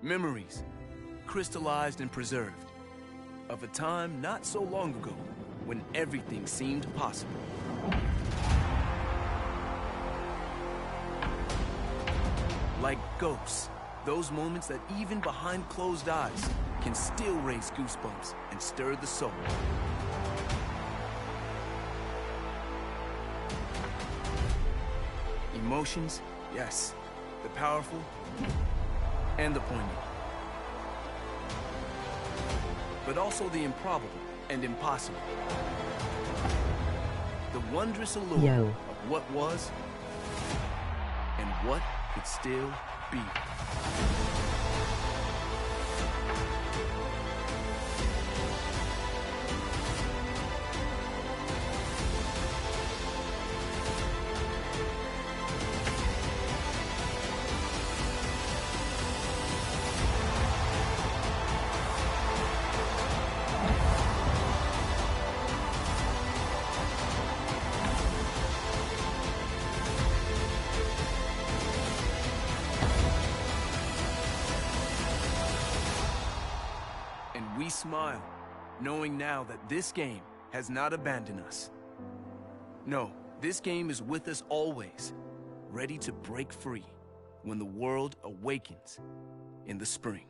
Memories, crystallized and preserved, of a time not so long ago when everything seemed possible. Like ghosts, those moments that even behind closed eyes can still raise goosebumps and stir the soul. Emotions, yes, the powerful and the poignant. But also the improbable and impossible. The wondrous allure of what was and what could still be. We smile, knowing now that this game has not abandoned us. No, this game is with us always, ready to break free when the world awakens in the spring.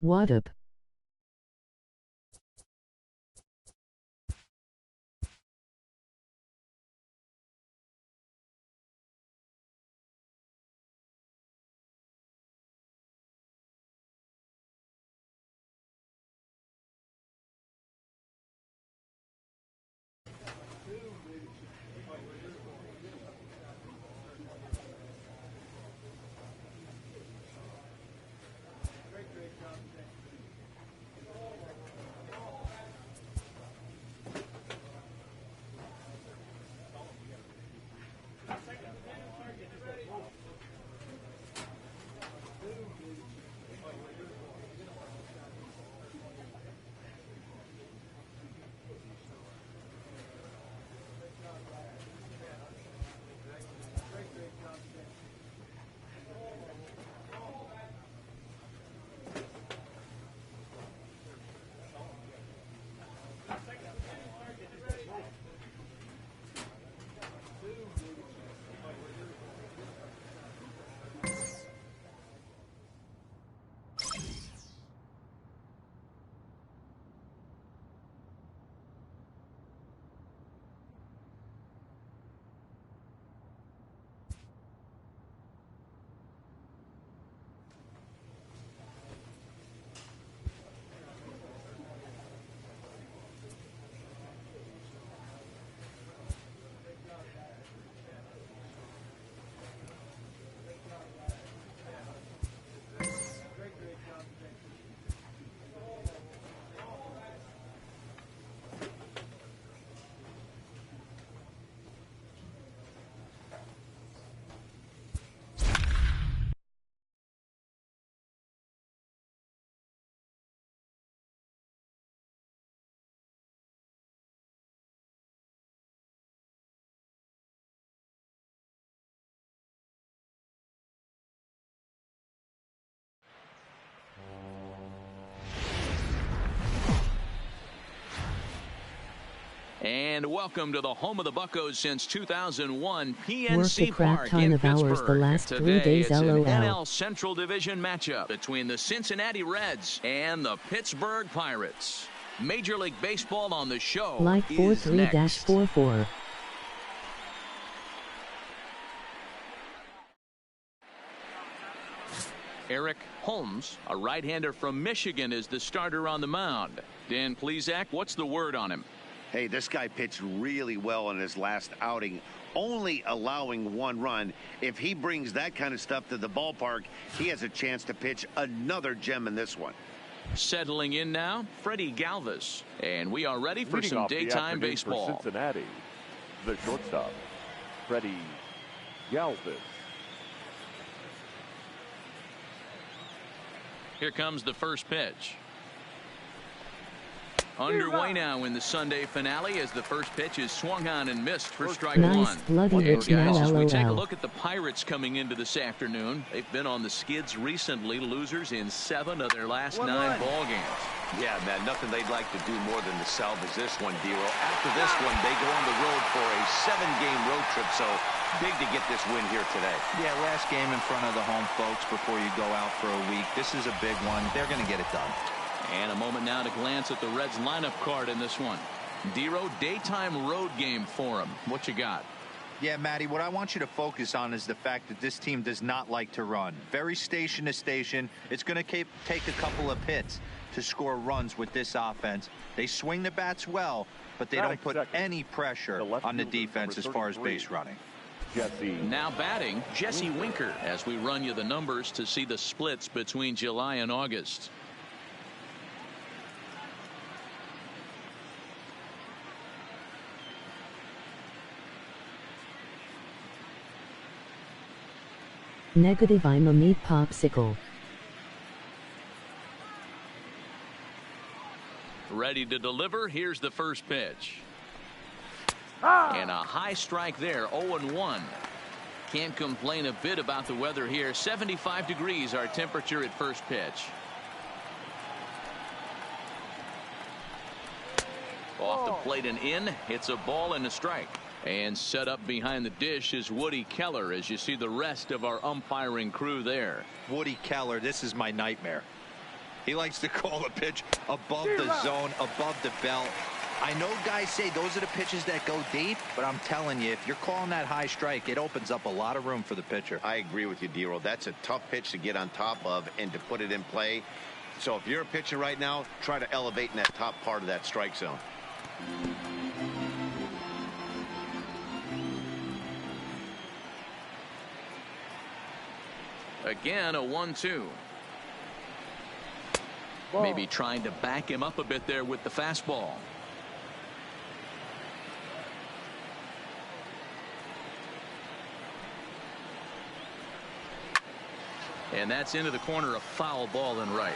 What up? And welcome to the home of the Buccos since 2001, Worked a PNC crap Park ton in of hours Pittsburgh. the last 3 Today, days, it's an LOL. NL Central Division matchup between the Cincinnati Reds and the Pittsburgh Pirates. Major League Baseball on the show Like is next. 43-44. Eric Holmes, a right-hander from Michigan, is the starter on the mound. Dan Plesac, what's the word on him? Hey, this guy pitched really well in his last outing, only allowing 1 run. If he brings that kind of stuff to the ballpark, he has a chance to pitch another gem in this one. Settling in now, Freddie Galvis. And we are ready for some daytime baseball. For Cincinnati, the shortstop, Freddie Galvis. Here comes the first pitch. Underway now in the Sunday finale as the first pitch is swung on and missed for strike nice one. bloody And rich guys, as we LOL. take a look at the Pirates coming into this afternoon, they've been on the skids recently, losers in 7 of their last 9 ball games. Yeah, man, nothing they'd like to do more than to salvage this one, Dero. After this one, they go on the road for a 7-game road trip, so big to get this win here today. Yeah, last game in front of the home folks before you go out for a week. This is a big one. They're going to get it done. And a moment now to glance at the Reds lineup card in this one. Dero, daytime road game for him. What you got? Yeah, Matty, what I want you to focus on is the fact that this team does not like to run. Very station to station. It's going to take a couple of hits to score runs with this offense. They swing the bats well, but they don't put any pressure on the defense as far as base running. Now batting, Jesse Winker, as we run you the numbers to see the splits between July and August. Negative, I'm a meat popsicle. Ready to deliver. Here's the first pitch. And a high strike there, 0-1. Can't complain a bit about the weather here. 75 degrees our temperature at first pitch. Off the plate and in. It's a ball and a strike. And set up behind the dish is Woody Keller as you see the rest of our umpiring crew there. Woody Keller, this is my nightmare. He likes to call a pitch above the zone, above the belt. I know guys say those are the pitches that go deep, but I'm telling you, if you're calling that high strike, it opens up a lot of room for the pitcher. I agree with you, Dero. That's a tough pitch to get on top of and to put it in play. So if you're a pitcher right now, try to elevate in that top part of that strike zone. Again, a 1-2. Maybe trying to back him up a bit there with the fastball. And that's into the corner, a foul ball and right.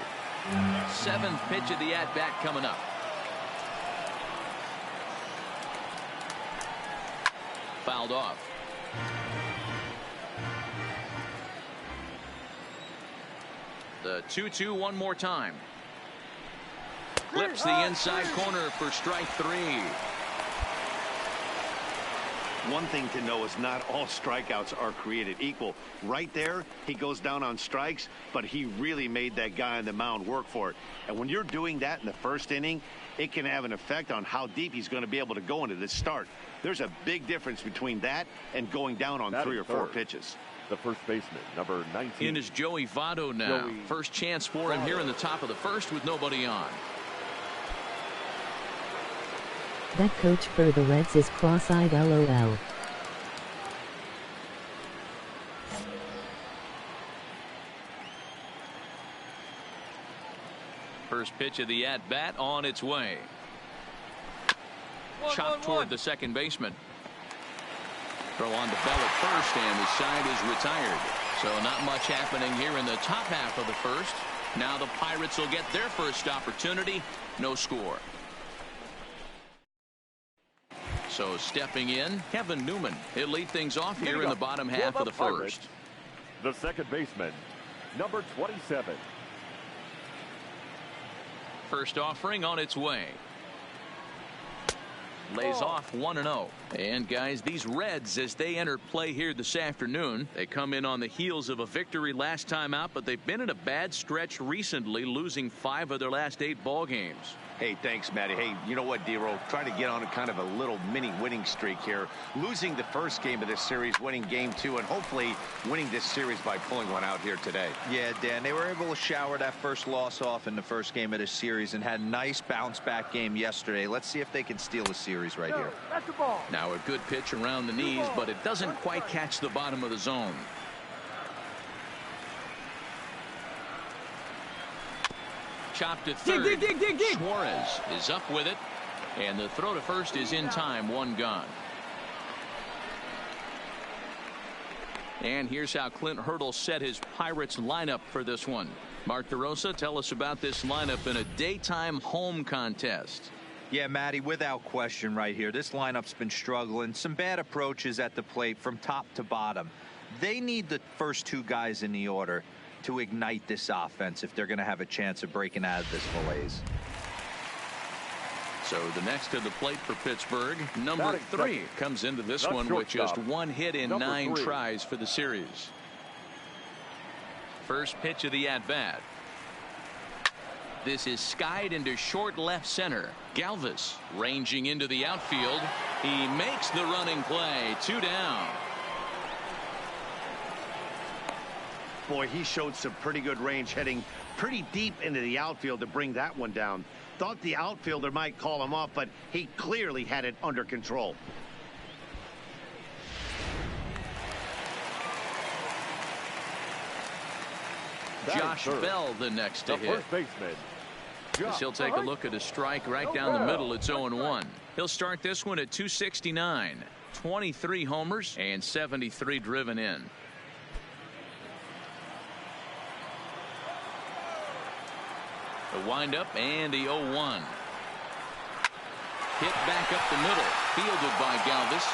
7th pitch of the at-bat coming up. Fouled off. The 2-2 one more time. Clips the inside corner for strike 3. One thing to know is not all strikeouts are created equal. Right there, he goes down on strikes, but he really made that guy on the mound work for it. And when you're doing that in the first inning, it can have an effect on how deep he's going to be able to go into this start. There's a big difference between that and going down on 3 or 4 pitches. The first baseman, number 19. In is Joey Votto now. First chance for him here in the top of the first with nobody on. That coach for the Reds is cross-eyed, LOL. First pitch of the at-bat on its way. Chopped toward the second baseman. Throw on to Bell at first, and his side is retired. So not much happening here in the top half of the first. Now the Pirates will get their first opportunity. No score. So stepping in, Kevin Newman. He'll lead things off here in the bottom half of the first. The second baseman, number 27. First offering on its way. lays off 1-0. And guys, these Reds, as they enter play here this afternoon, they come in on the heels of a victory last time out, but they've been in a bad stretch recently, losing 5 of their last 8 ball games. Hey, thanks, Matty. Hey, you know what, D-Roll? Try to get on a kind of a little mini winning streak here. Losing the first game of this series, winning game 2, and hopefully winning this series by pulling one out here today. Yeah, Dan, they were able to shower that first loss off in the first game of this series and had a nice bounce-back game yesterday. Let's see if they can steal the series right here. Now a good pitch around the knees, but it doesn't quite catch the bottom of the zone. Chopped to third. Suarez is up with it, and the throw to first is in time. 1 gone. And here's how Clint Hurdle set his Pirates lineup for this one. Mark DeRosa, tell us about this lineup in a daytime home contest. Yeah, Matty, without question right here. This lineup's been struggling. Some bad approaches at the plate from top to bottom. They need the first 2 guys in the order to ignite this offense if they're going to have a chance of breaking out of this malaise. So the next to the plate for Pittsburgh, number 3, comes into this one with just 1 hit in 9 tries for the series. First pitch of the at-bat. This is skied into short left center. Galvis ranging into the outfield. He makes the running play. 2 down. Boy, he showed some pretty good range, heading pretty deep into the outfield to bring that one down. Thought the outfielder might call him off, but he clearly had it under control. Josh Bell the next to hit. First baseman. As he'll take a look at a strike right down the middle. It's 0-1. He'll start this one at 269. 23 homers and 73 driven in. The windup and the 0-1. Hit back up the middle. Fielded by Galvis.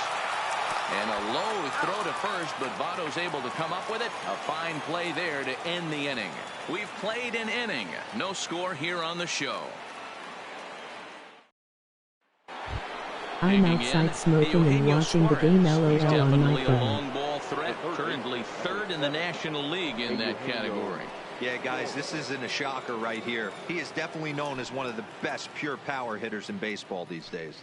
And a low throw to first, but Votto's able to come up with it. A fine play there to end the inning. We've played an inning. No score here on the show. I'm outside smoking and watching the game LOL on my Definitely a long ball threat. Currently 3rd in the National League in that category. Yeah, guys, this isn't a shocker right here. He is definitely known as one of the best pure power hitters in baseball these days.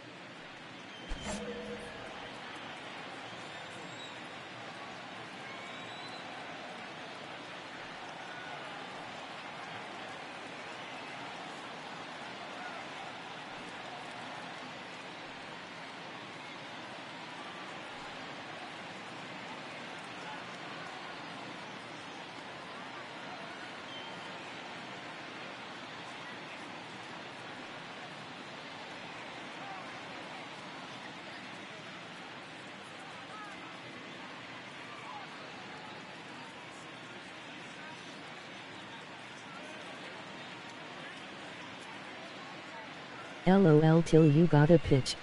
LOL till you got a pitch.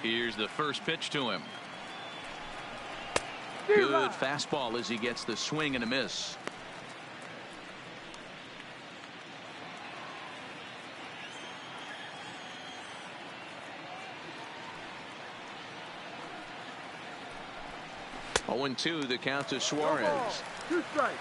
Here's the first pitch to him. Good fastball as he gets the swing and a miss. Oh, 0-2 the count to Suarez. 2 strikes.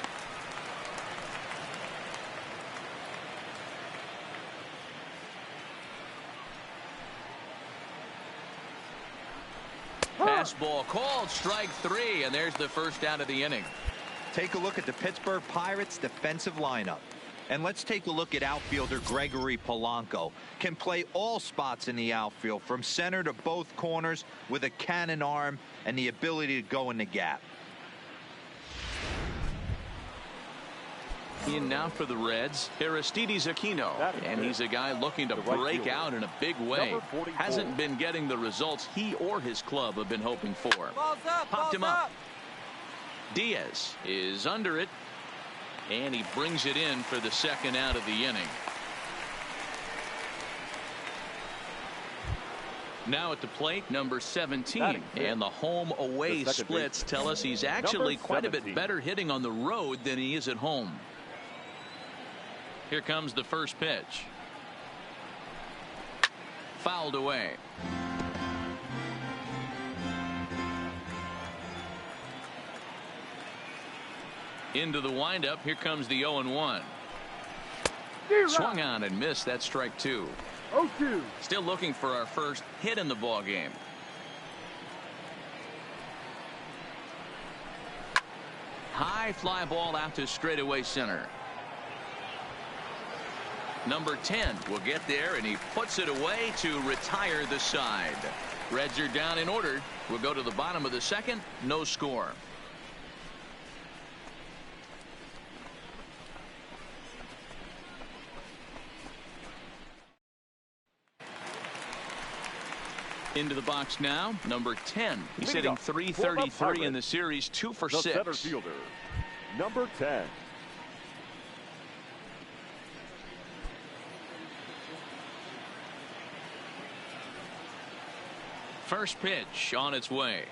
Fastball called, strike 3, and there's the first out of the inning. Take a look at the Pittsburgh Pirates defensive lineup. And let's take a look at outfielder Gregory Polanco. Can play all spots in the outfield, from center to both corners, with a cannon arm and the ability to go in the gap. In now for the Reds, Aristides Aquino, and he's a guy looking to break out in a big way. Hasn't been getting the results he or his club have been hoping for. Popped him up. Diaz is under it, and he brings it in for the second out of the inning. Now at the plate, number 17. And the home-away splits tell us he's actually quite a bit better hitting on the road than he is at home. Here comes the first pitch. Fouled away. Into the windup. Here comes the 0-1. Swung on and missed. That strike 2. 0-2. Still looking for our first hit in the ball game. High fly ball out to straightaway center. Number 10 will get there, and he puts it away to retire the side. Reds are down in order. We'll go to the bottom of the second. No score. Into the box now, number 10. He's hitting .333 in the series, 2 for 6. Center fielder, number 10. First pitch on its way.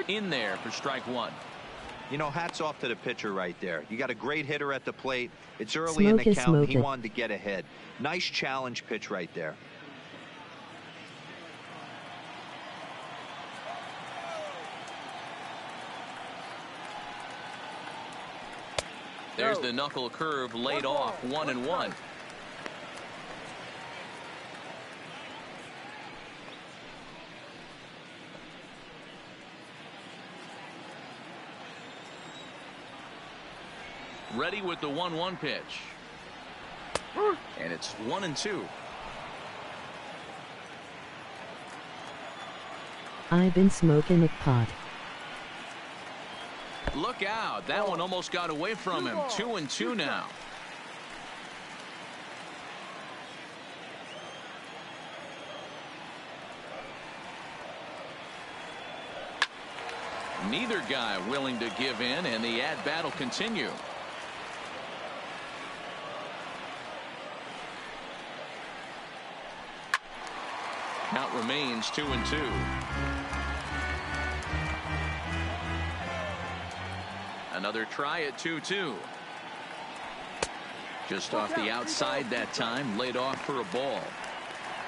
In there for strike 1. You know, hats off to the pitcher right there. You got a great hitter at the plate. It's early in the count. He wanted to get ahead. Nice challenge pitch right there. There's the knuckle curve laid off. 1-1. Ready with the 1-1 pitch. And it's 1-2. I've been smoking a pot. Look out. That one almost got away from him. 2-2 now. Neither guy willing to give in, and the at-bat will continue. Count remains 2-2. Another try at 2-2. Just off the outside that time, laid off for a ball.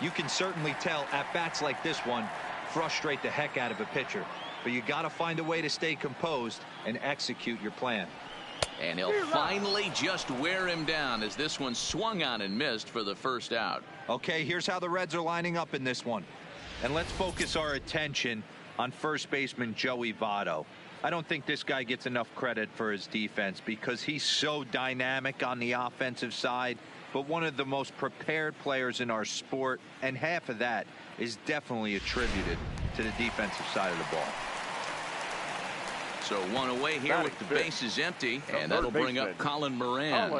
You can certainly tell at bats like this one frustrate the heck out of a pitcher, but you got to find a way to stay composed and execute your plan. And he'll finally just wear him down as this one swung on and missed for the first out. Okay, here's how the Reds are lining up in this one. And let's focus our attention on first baseman Joey Votto. I don't think this guy gets enough credit for his defense because he's so dynamic on the offensive side, but one of the most prepared players in our sport, and half of that is definitely attributed to the defensive side of the ball. So one away here with the bases empty, and that'll bring up Colin Moran.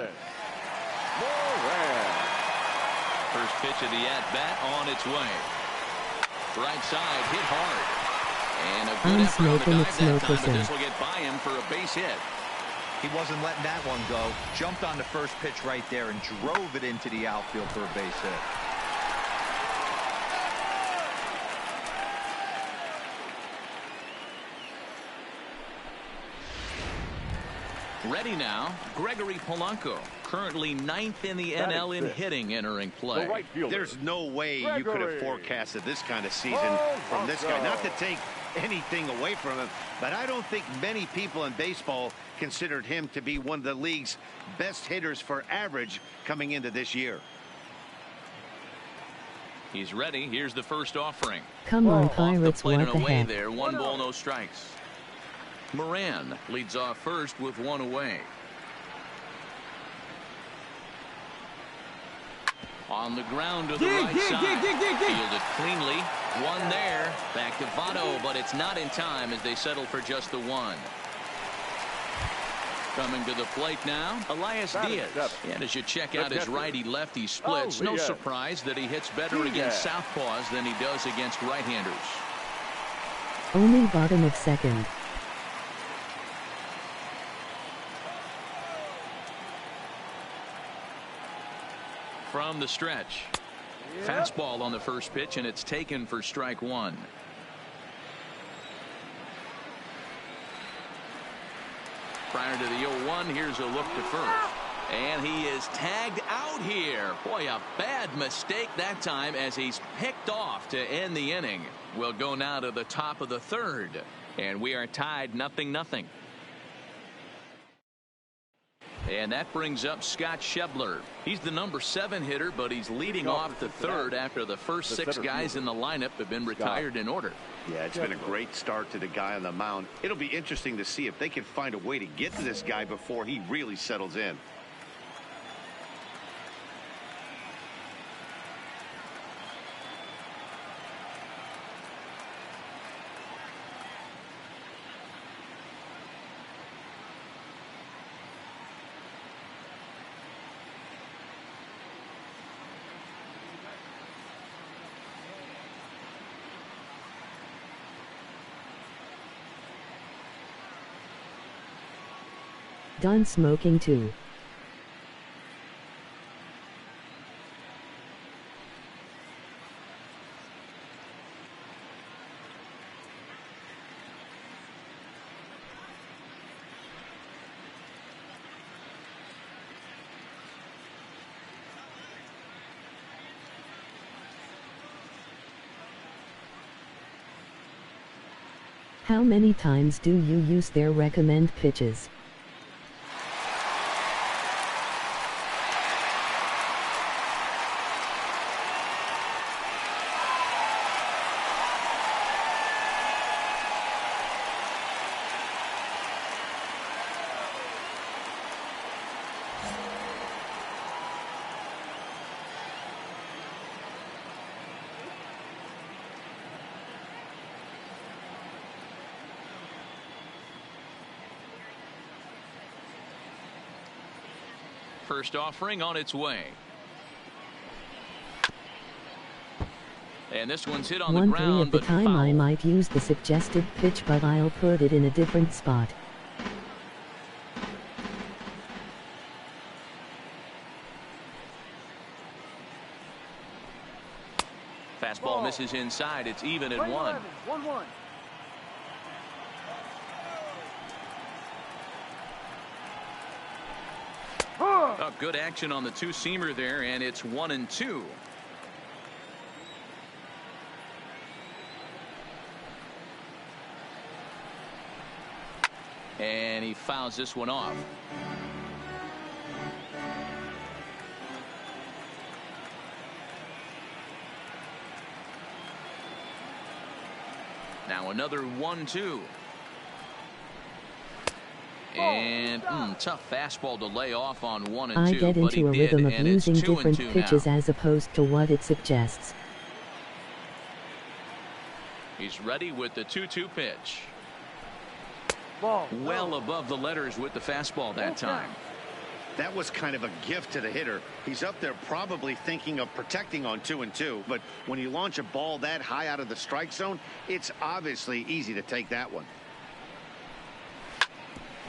First pitch of the at-bat on its way. Right side, hit hard. And a good effort on the dive that time, but this will get by him for a base hit. He wasn't letting that one go. Jumped on the first pitch right there and drove it into the outfield for a base hit. Ready now, Gregory Polanco, currently 9th in the NL in hitting, entering play. There's no way you could have forecasted this kind of season from this guy. Not to take anything away from him, but I don't think many people in baseball considered him to be one of the league's best hitters for average coming into this year. He's ready. Here's the first offering. Come on, Pirates, what the heck? There, 1 ball, no strikes. Moran leads off first with 1 away. On the ground to the right side. Fielded cleanly. 1 there. Back to Votto, but it's not in time as they settle for just the 1. Coming to the plate now, Elias Diaz. And as you check out his righty-lefty splits, no surprise that he hits better against southpaws than he does against right-handers. Only bottom of second. From the stretch. Fastball on the first pitch, and it's taken for strike one. Prior to the 0-1, here's a look to first. And he is tagged out here. Boy, a bad mistake that time as he's picked off to end the inning. We'll go now to the top of the third. And we are tied 0-0. And that brings up Scott Schebler. He's the number 7 hitter, but he's leading off the third after the first 6 guys in the lineup have been retired in order. Yeah, it's been a great start to the guy on the mound. It'll be interesting to see if they can find a way to get to this guy before he really settles in. Done smoking too. How many times do you use their recommend pitches? First offering on its way. And this one's hit on the 1-3 ground, at the but time foul. I might use the suggested pitch, but I'll put it in a different spot. Fastball misses inside. It's even at 1. 1-1. Oh, good action on the two-seamer there, and it's 1-2. And he fouls this one off. Now another 1-2. And tough fastball to lay off on 1 and 2. I get but he into a did, rhythm of and it's using 2 and different 2 pitches now. as opposed to what it suggests. He's ready with the 2-2 pitch. Ball. Well above the letters with the fastball that time. That was kind of a gift to the hitter. He's up there probably thinking of protecting on 2 and 2, but when you launch a ball that high out of the strike zone, it's obviously easy to take that one.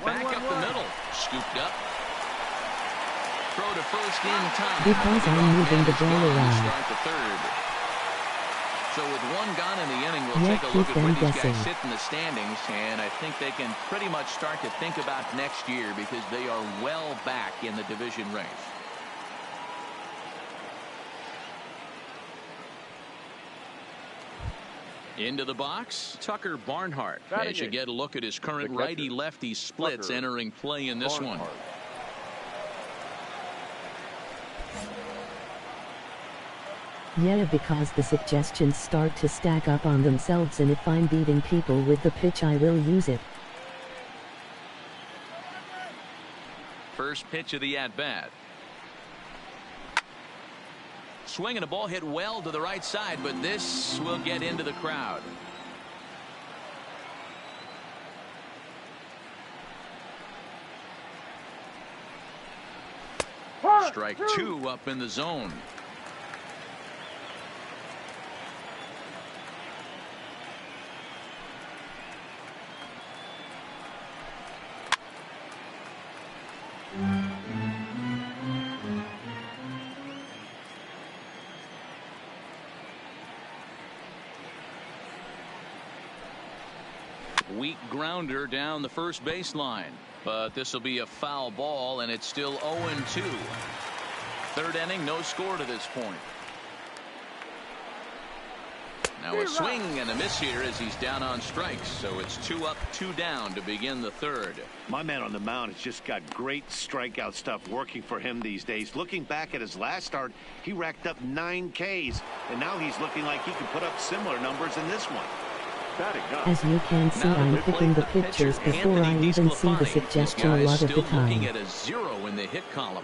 Back up the middle. Scooped up. Throw to first in time. Because I'm moving the ball around. Start the third. So with one gone in the inning, we'll Yet take a look keep at where them these guessing. guys sit in the standings, and I think they can pretty much start to think about next year because they are well back in the division race. Into the box, Tucker Barnhart. Batting As you eighth. get a look at his current The catcher, righty-lefty splits Tucker entering play in this one. Barnhart. Yeah, because the suggestions start to stack up on themselves, and if I'm beating people with the pitch, I will use it. First pitch of the at-bat. Swing and a ball hit well to the right side, but this will get into the crowd. Strike 2 up in the zone. Weak grounder down the first baseline. But this will be a foul ball, and it's still 0-2. Third inning, no score to this point. Now a swing and a miss here as he's down on strikes. So it's 2 up, 2 down to begin the third. My man on the mound has just got great strikeout stuff working for him these days. Looking back at his last start, he racked up 9 Ks, and now he's looking like he can put up similar numbers in this one. As you can see, I'm picking the pictures before I even see the suggestion a lot of the time. Looking at a 0 in the hit column.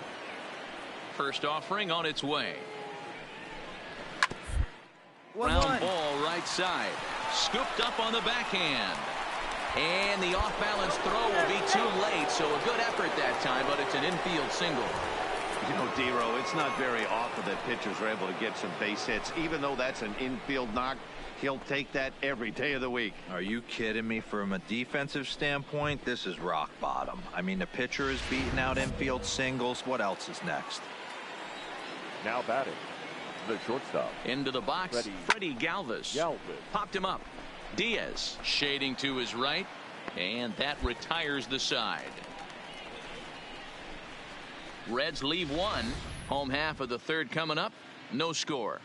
First offering on its way. Ground ball right side. Scooped up on the backhand. And the off-balance throw will be too late, so a good effort that time, but it's an infield single. You know, D-Row, it's not very often that pitchers are able to get some base hits. Even though that's an infield knock, he'll take that every day of the week. Are you kidding me? From a defensive standpoint, this is rock bottom. I mean, the pitcher is beating out infield singles. What else is next? Now batting, the shortstop. Into the box, Freddie Galvis. Popped him up. Diaz shading to his right, and that retires the side. Reds leave 1. Home half of the third coming up. No score.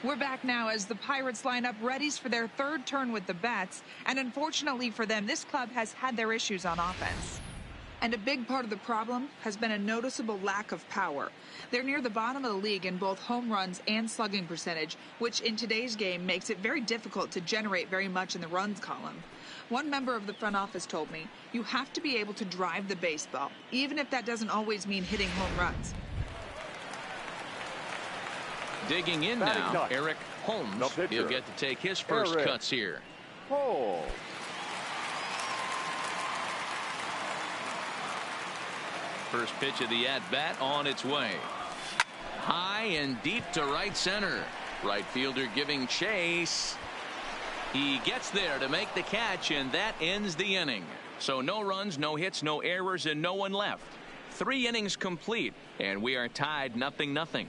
We're back now as the Pirates line up readies for their third turn with the bats, and unfortunately for them, this club has had their issues on offense. And a big part of the problem has been a noticeable lack of power. They're near the bottom of the league in both home runs and slugging percentage, which in today's game makes it very difficult to generate very much in the runs column. One member of the front office told me, you have to be able to drive the baseball, even if that doesn't always mean hitting home runs. Digging in now, Eric Holmes. He'll get to take his first cuts here. First pitch of the at-bat on its way. High and deep to right center. Right fielder giving chase. He gets there to make the catch, and that ends the inning. So no runs, no hits, no errors, and no one left. 3 innings complete, and we are tied 0-0.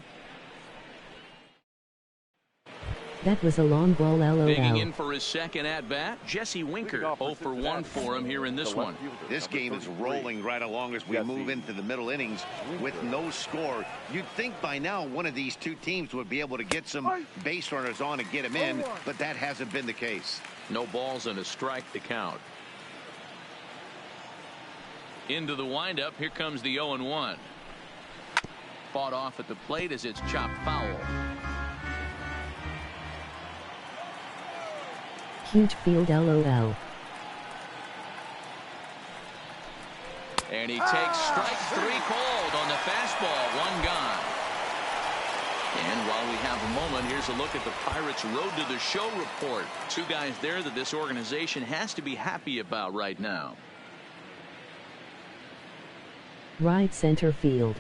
That was a long ball, LOL. Digging in for his second at-bat, Jesse Winker. 0 for 1 for him here in this one. This game is rolling right along as we move into the middle innings with no score. You'd think by now one of these two teams would be able to get some base runners on and get them in, but that hasn't been the case. No balls and a strike to count. Into the windup, here comes the 0-1. Fought off at the plate as it's chopped foul. Huge field, LOL. And he takes strike 3 called on the fastball. 1 gone. And while we have a moment, here's a look at the Pirates' road to the show report. 2 guys there that this organization has to be happy about right now. Right center field.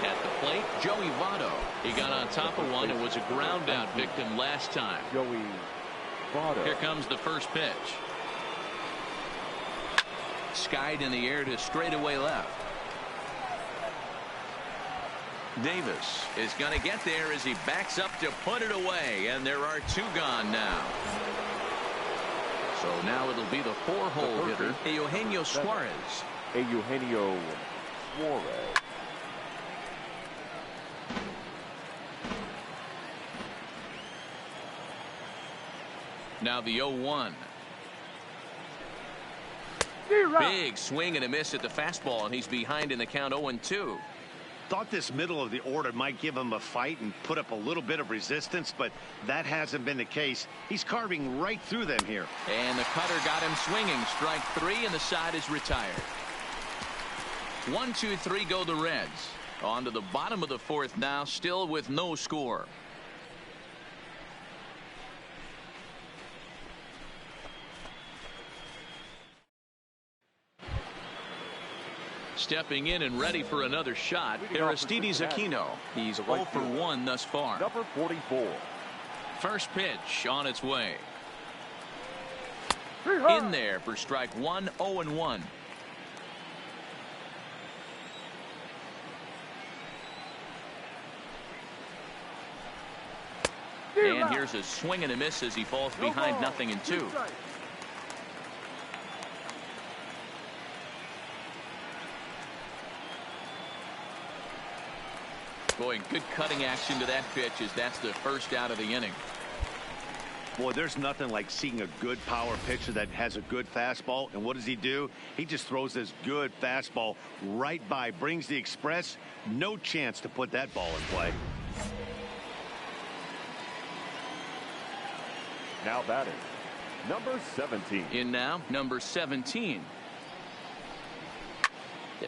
At the plate, Joey Votto. He got on top of one and was a ground out victim last time. Joey Votto. Here comes the first pitch. Skied in the air to straightaway left. Davis is going to get there as he backs up to put it away, and there are 2 gone now. So now it'll be the 4-hole hitter, Eugenio Suarez. Eugenio Suarez. Now the 0-1. Big swing and a miss at the fastball, and he's behind in the count 0-2. Thought this middle of the order might give him a fight and put up a little bit of resistance, but that hasn't been the case. He's carving right through them here. And the cutter got him swinging. Strike 3, and the side is retired. 1, 2, 3 go the Reds. On to the bottom of the 4th now, still with no score. Stepping in and ready for another shot, Aristides Aquino. He's 0 for 1 thus far. Number 44. First pitch on its way. In there for strike one, 0-1. And here's a swing and a miss as he falls behind 0-2. Boy, good cutting action to that pitch as that's the first out of the inning. Boy, there's nothing like seeing a good power pitcher that has a good fastball. And what does he do? He just throws this good fastball right by, brings the express. No chance to put that ball in play. Now batting, number 17. In now, number 17.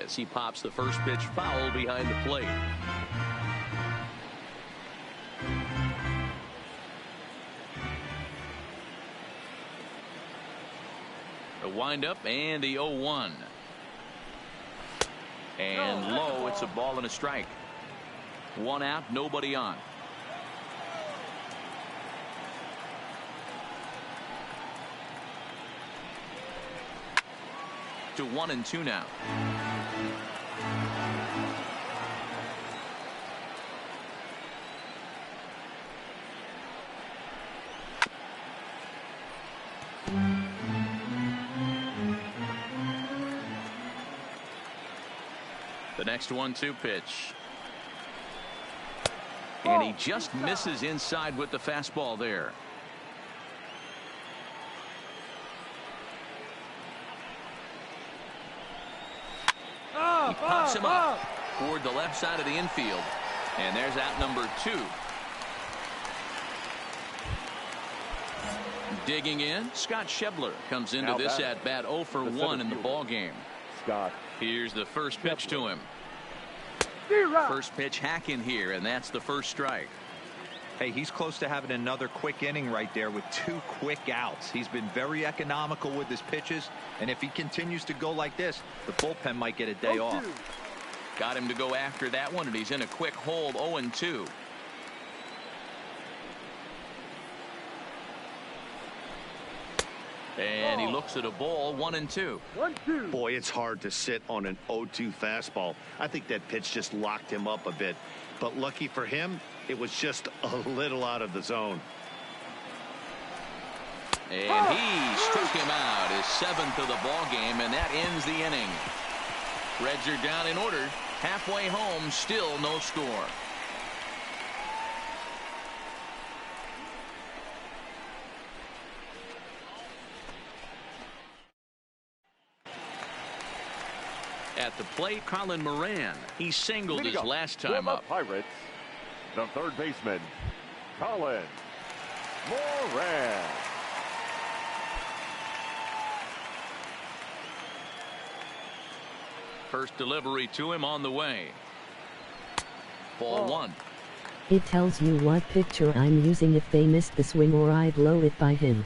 As he pops the first pitch foul behind the plate. The windup and the 0-1. And low, it's a ball and a strike. One out, nobody on. To 1-2 now. The next 1-2 pitch. And he just misses inside with the fastball there. He pops him up toward the left side of the infield. And there's out number 2. Digging in, Scott Schebler comes into this at bat 0 for 1 in the ball game. Scott. Here's the first pitch to him. First pitch hacking here, and that's the first strike. Hey, he's close to having another quick inning right there with 2 quick outs. He's been very economical with his pitches, and if he continues to go like this, the bullpen might get a day off. Got him to go after that one, and he's in a quick hold, 0-2. And he looks at a ball, 1-2. Boy, it's hard to sit on an 0-2 fastball. I think that pitch just locked him up a bit. But lucky for him, it was just a little out of the zone. And he struck him out, his 7th of the ball game, and that ends the inning. Reds are down in order. Halfway home, still no score. At the plate, Colin Moran. He singled his last time up. Pirates, the third baseman, Colin Moran. First delivery to him on the way. Ball 1. It tells you what picture I'm using if they missed the swing or I blow it by him.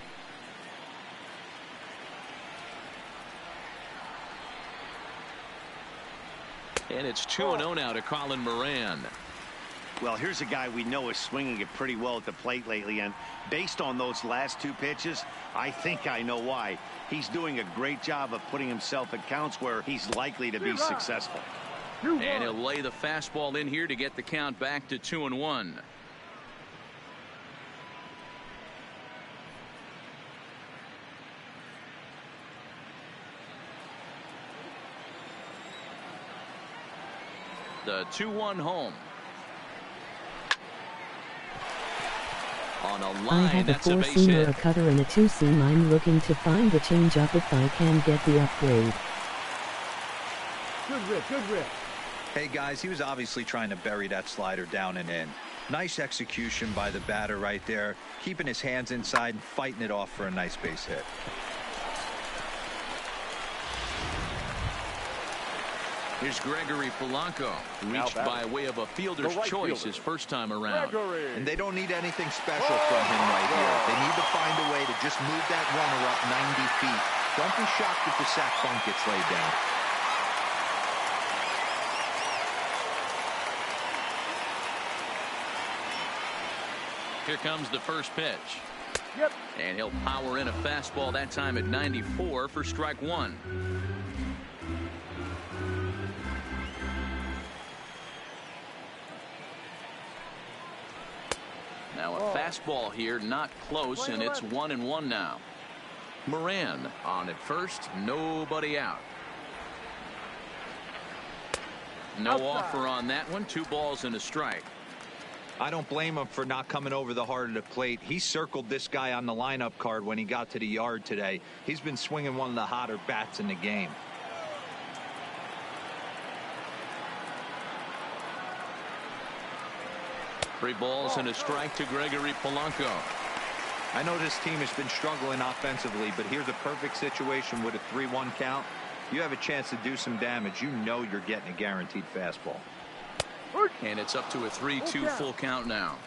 And it's 2-0 now to Colin Moran. Well, here's a guy we know is swinging it pretty well at the plate lately, and based on those last 2 pitches, I think I know why. He's doing a great job of putting himself at counts where he's likely to be successful. And he'll lay the fastball in here to get the count back to 2-1. The 2-1 home. On a line, I have a 4-seamer, a cutter, and a 2-seam. I'm looking to find the changeup if I can get the upgrade. Good rip, good rip. Hey guys, he was obviously trying to bury that slider down and in. Nice execution by the batter right there, keeping his hands inside and fighting it off for a nice base hit. Here's Gregory Polanco, reached by way of a fielder's choice his first time around. And they don't need anything special from him right here. They need to find a way to just move that runner up 90 feet. Don't be shocked if the sac bunt gets laid down. Here comes the first pitch. Yep. And he'll power in a fastball that time at 94 for strike one. Now a fastball here, not close, and it's 1-1 now. Moran on at first, nobody out. No offer on that one. 2 balls and a strike. I don't blame him for not coming over the heart of the plate. He circled this guy on the lineup card when he got to the yard today. He's been swinging one of the hotter bats in the game. Three balls and a strike to Gregory Polanco. I know this team has been struggling offensively, but here's a perfect situation with a 3-1 count. You have a chance to do some damage. You know you're getting a guaranteed fastball. And it's up to a 3-2 full count now.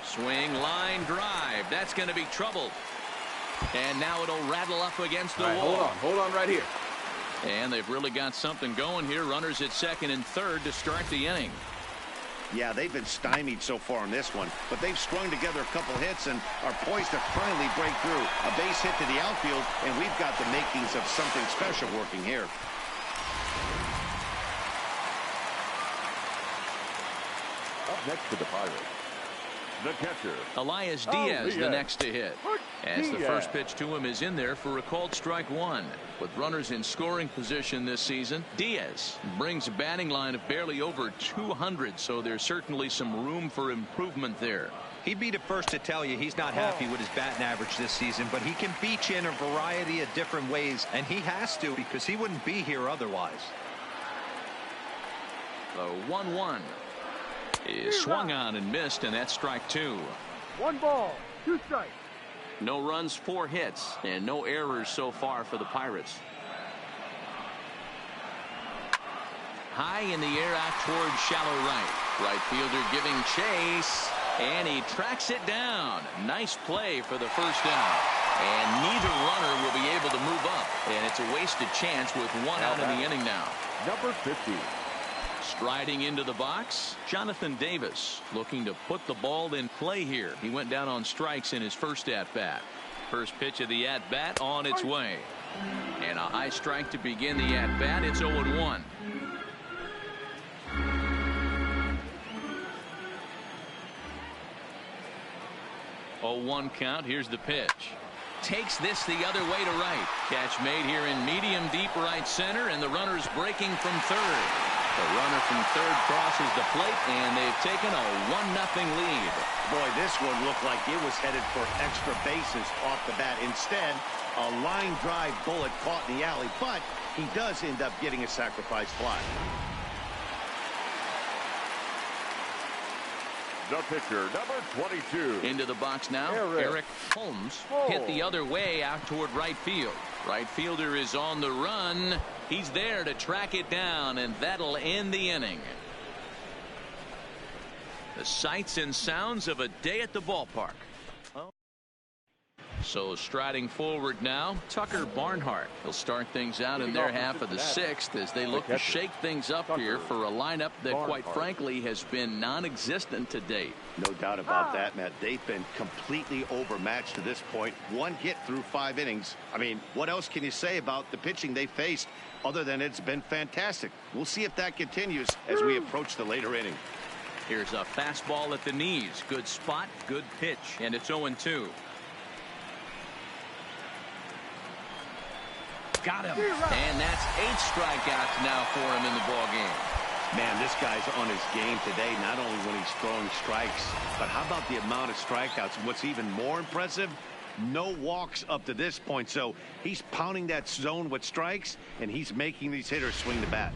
Swing, line drive. That's going to be troubled. And now it'll rattle up against the wall. Hold on right here. And they've really got something going here. Runners at second and third to start the inning. Yeah, they've been stymied so far on this one, but they've strung together a couple hits and are poised to finally break through. A base hit to the outfield, and we've got the makings of something special working here. Up next to the Pirates, the catcher, Elias Diaz, the next to hit. As the first pitch to him is in there for a called strike one. With runners in scoring position this season, Diaz brings a batting line of barely over 200, so there's certainly some room for improvement there. He'd be the first to tell you he's not happy with his batting average this season, but he can beat you in a variety of different ways, and he has to because he wouldn't be here otherwise. The 1-1 is swung on and missed, and that's strike two. 1 ball, 2 strikes. No runs, 4 hits, and no errors so far for the Pirates. High in the air out towards shallow right. Right fielder giving chase, and he tracks it down. Nice play for the first down. And neither runner will be able to move up, and it's a wasted chance with 1 out in the inning now. number 50. Striding into the box, Jonathan Davis looking to put the ball in play here. He went down on strikes in his first at-bat. First pitch of the at-bat on its way. And a high strike to begin the at-bat. It's 0-1. Oh, 1 count. Here's the pitch. Takes this the other way to right. Catch made here in medium deep right center, and the runner's breaking from third. The runner from third crosses the plate, and they've taken a 1-0 lead. Boy, this one looked like it was headed for extra bases off the bat. Instead, a line drive bullet caught in the alley, but he does end up getting a sacrifice fly. The pitcher, number 22. Into the box now, Eric Holmes hit the other way out toward right field. Right fielder is on the run. He's there to track it down, and that'll end the inning. The sights and sounds of a day at the ballpark. So striding forward now, Tucker Barnhart. He'll start things out in their half of the 6th as they look to shake things up here for a lineup that, quite frankly, has been non-existent to date. No doubt about that, Matt. They've been completely overmatched to this point. 1 hit through 5 innings. I mean, what else can you say about the pitching they faced other than it's been fantastic? We'll see if that continues as we approach the later inning. Here's a fastball at the knees. Good spot, good pitch, and it's 0-2. Got him. And that's 8 strikeouts now for him in the ball game. Man, this guy's on his game today, not only when he's throwing strikes, but how about the amount of strikeouts? What's even more impressive, no walks up to this point. So he's pounding that zone with strikes, and he's making these hitters swing the bat.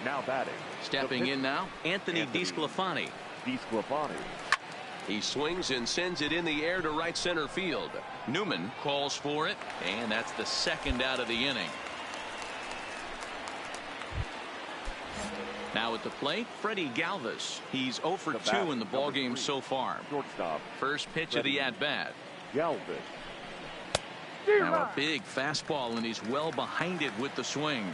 Now batting. Stepping in now, Anthony DeSclafani. He swings and sends it in the air to right center field. Newman calls for it, and that's the 2nd out of the inning. Now at the plate, Freddie Galvis. He's 0 for 2 in the ballgame so far. Shortstop. First pitch of the at-bat. Galvis. Now a big fastball, and he's well behind it with the swing.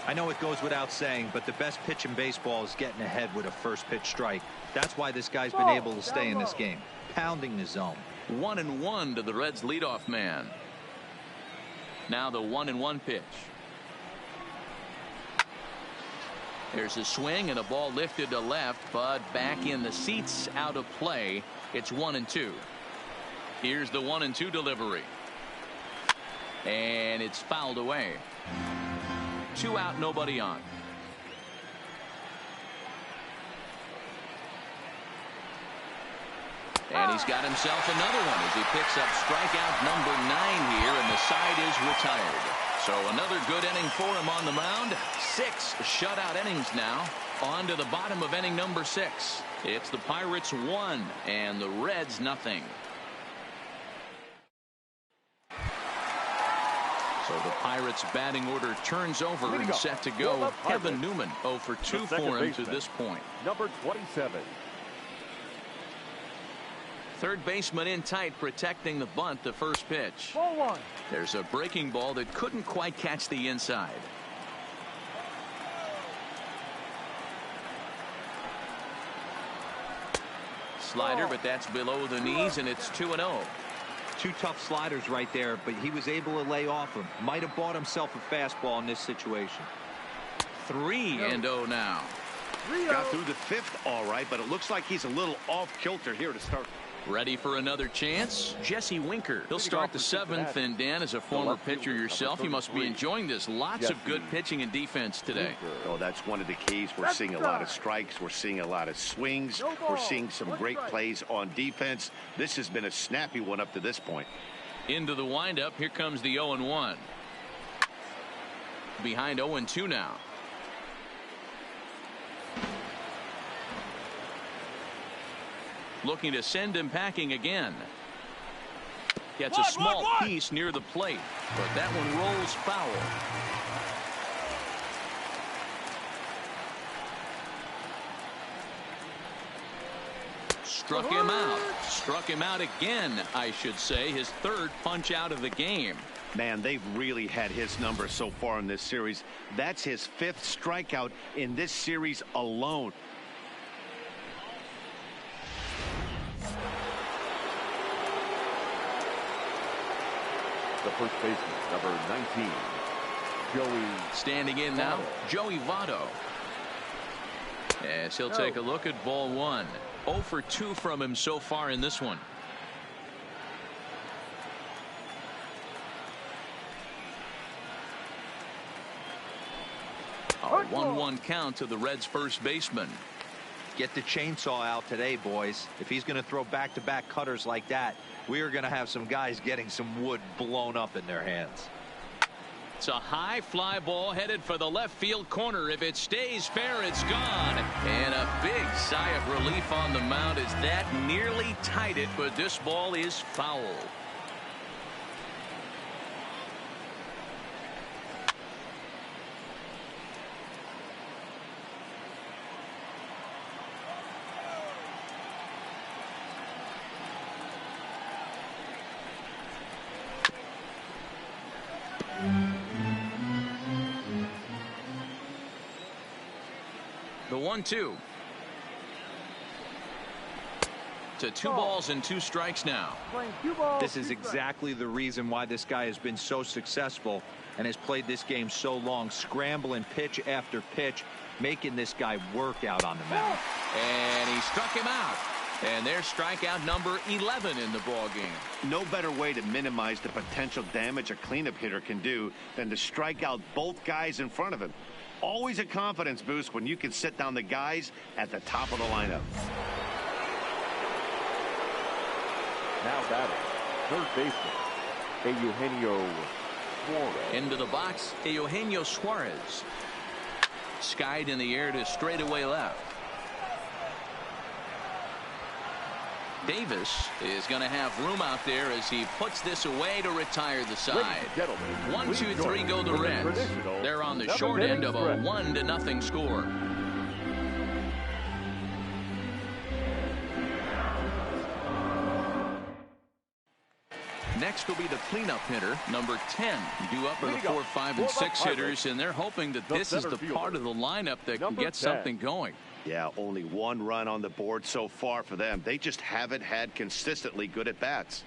I know it goes without saying, but the best pitch in baseball is getting ahead with a first pitch strike. That's why this guy's been able to stay in this game, pounding the zone. 1-1 to the Reds leadoff man. Now the 1-1 pitch. There's a swing and a ball lifted to left, but back in the seats, out of play. It's 1-2. Here's the 1-2 delivery. And it's fouled away. 2 out, nobody on. And he's got himself another one as he picks up strikeout number 9 here, and the side is retired. So another good inning for him on the mound. 6 shutout innings now. On to the bottom of inning number 6. It's the Pirates 1 and the Reds nothing. So the Pirates batting order turns over and set to go. Kevin Newman 0 for 2 for him to this point. Number 27. Third baseman in tight, protecting the bunt. The first pitch. Ball 1. There's a breaking ball that couldn't quite catch the inside. Slider, but that's below the knees, and it's 2-0. 2 tough sliders right there, but he was able to lay off him. Might have bought himself a fastball in this situation. 3-0 now. Got through the 5th all right, but it looks like he's a little off kilter here to start. Ready for another chance? Jesse Winker. He'll start the 7th, and Dan, as a former pitcher yourself, you must be enjoying this. Lots of good pitching and defense today. Oh, that's one of the keys. We're seeing a lot of strikes. We're seeing a lot of swings. We're seeing some great plays on defense. This has been a snappy one up to this point. Into the windup. Here comes the 0-1. Behind 0-2 now. Looking to send him packing again. Gets a small piece near the plate, but that one rolls foul. Struck him out. Struck him out again, I should say. His 3rd punch out of the game. Man, they've really had his number so far in this series. That's his 5th strikeout in this series alone. The first baseman, number 19, Joey. Standing in now, Joey Votto. Yes, he'll take a look at ball 1. 0 for 2 from him so far in this one. A 1-1 count to the Reds' first baseman. Get the chainsaw out today, boys. If he's going to throw back-to-back cutters like that, we are going to have some guys getting some wood blown up in their hands. It's a high fly ball headed for the left field corner. If it stays fair, it's gone. And a big sigh of relief on the mound as that nearly tied it, but this ball is foul. The 1-2 to 2 balls and 2 strikes now. This is exactly the reason why this guy has been so successful and has played this game so long, scrambling pitch after pitch, making this guy work out on the mound. And he struck him out. And there's strikeout number 11 in the ball game. No better way to minimize the potential damage a cleanup hitter can do than to strike out both guys in front of him. Always a confidence boost when you can sit down the guys at the top of the lineup. Now batting, third baseman, Eugenio Suarez. Into the box, Eugenio Suarez. Skied in the air to straightaway left. Davis is going to have room out there as he puts this away to retire the side. 1, 2, 3 go the Reds. They're on the short end of a 1-0 score. Next will be the cleanup hitter, number 10. Due up are the 4, 5, and 6 hitters, and they're hoping that this is the part of the lineup that can get something going. Yeah, only 1 run on the board so far for them. They just haven't had consistently good at-bats.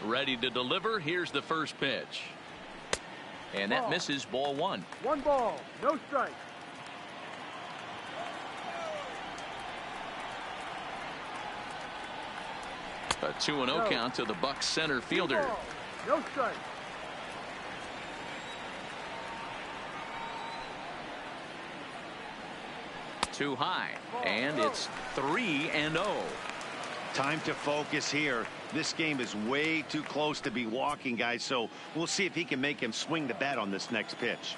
Ready to deliver. Here's the first pitch. And that misses, ball 1. 1 ball, no strike. A 2-0 count to the Bucs center fielder. No strike. Too high, and it's 3-0. Time to focus here. This game is way too close to be walking, guys, so we'll see if he can make him swing the bat on this next pitch.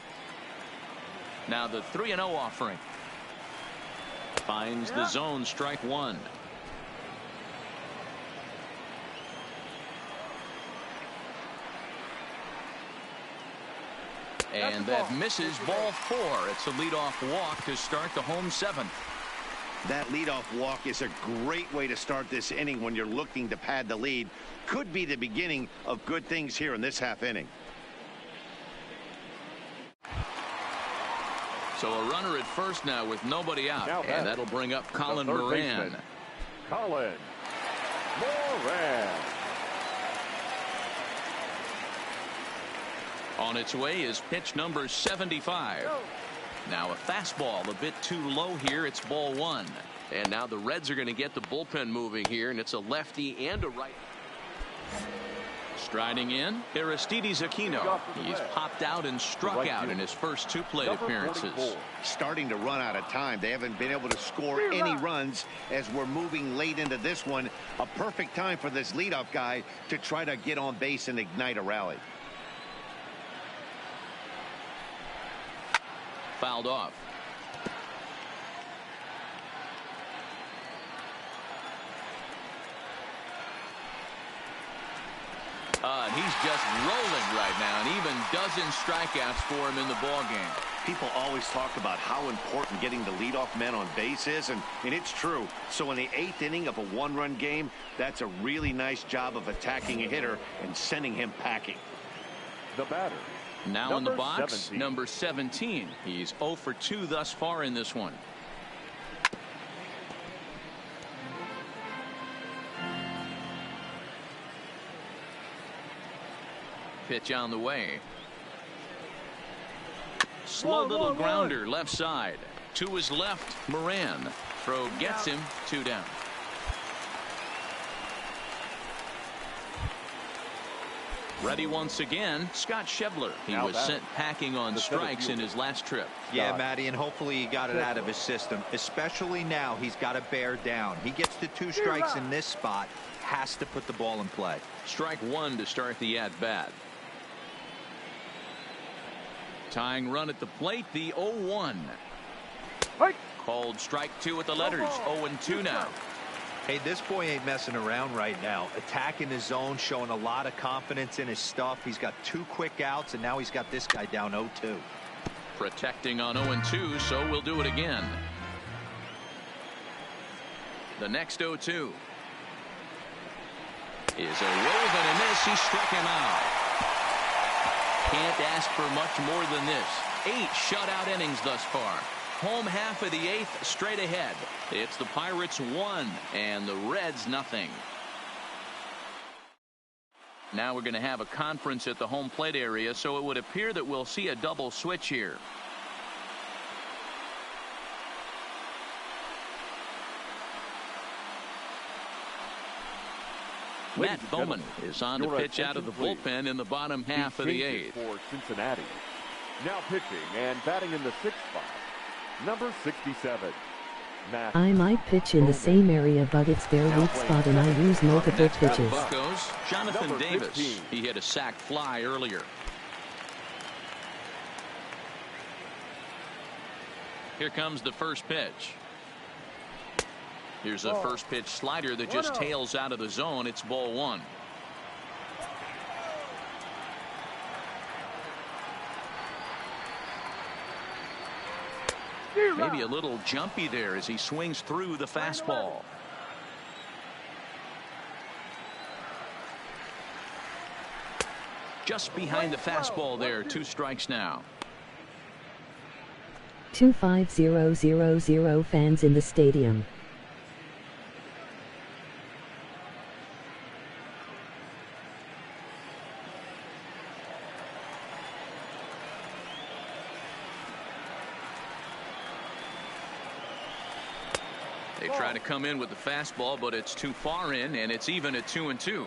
Now the 3-0 offering. Finds the zone, strike 1. And that misses, ball 4. It's a leadoff walk to start the home 7th. That leadoff walk is a great way to start this inning when you're looking to pad the lead. Could be the beginning of good things here in this half inning. So a runner at first now with nobody out, and that'll bring up Colin Moran. Colin Moran. On its way is pitch number 75. Now a fastball a bit too low here. It's ball 1. And now the Reds are going to get the bullpen moving here, and it's a lefty and a right. Striding in, Aristides Aquino. He's popped out and struck out in his first 2 plate appearances. Starting to run out of time. They haven't been able to score any runs as we're moving late into this one. A perfect time for this leadoff guy to try to get on base and ignite a rally. Fouled off. And he's just rolling right now, and even dozen strikeouts for him in the ball game. People always talk about how important getting the leadoff man on base is, and it's true. So in the 8th inning of a 1-run game, that's a really nice job of attacking a hitter and sending him packing. The batter. Now in the box, number 17. He's 0 for 2 thus far in this one. Pitch on the way. Slow little grounder left side. To his left, Moran. Throw gets him, 2 down. Ready once again, Scott Schebler. He was sent packing on strikes in his last trip. Yeah, Matty, and hopefully he got it out of his system. Especially now, he's got to bear down. He gets the 2 strikes in this spot, has to put the ball in play. Strike 1 to start the at-bat. Tying run at the plate, the 0-1. Called strike 2 at the letters, 0-2 now. Hey, this boy ain't messing around right now. Attacking his zone, showing a lot of confidence in his stuff. He's got 2 quick outs, and now he's got this guy down 0-2. Protecting on 0-2, so we'll do it again. The next 0-2 is a wave and a miss. He struck him out. Can't ask for much more than this. 8 shutout innings thus far. Home half of the 8th straight ahead. It's the Pirates 1 and the Reds nothing. Now we're going to have a conference at the home plate area, so it would appear that we'll see a double switch here. Matt Bowman is on to pitch out of the bullpen in the bottom half of the 8th. For Cincinnati. Now pitching and batting in the 6th spot, number 67. Matt I might pitch in the same area, but it's their weak spot and I use multiple pitches. Buccos, Jonathan Davis. He hit a sac fly earlier. Here comes the first pitch. Here's a first pitch slider that just tails out of the zone. It's ball 1. Maybe a little jumpy there as he swings through the fastball. Just behind the fastball there. 2 strikes now. 25000 fans in the stadium. They try to come in with the fastball, but it's too far in, and it's even at 2-2.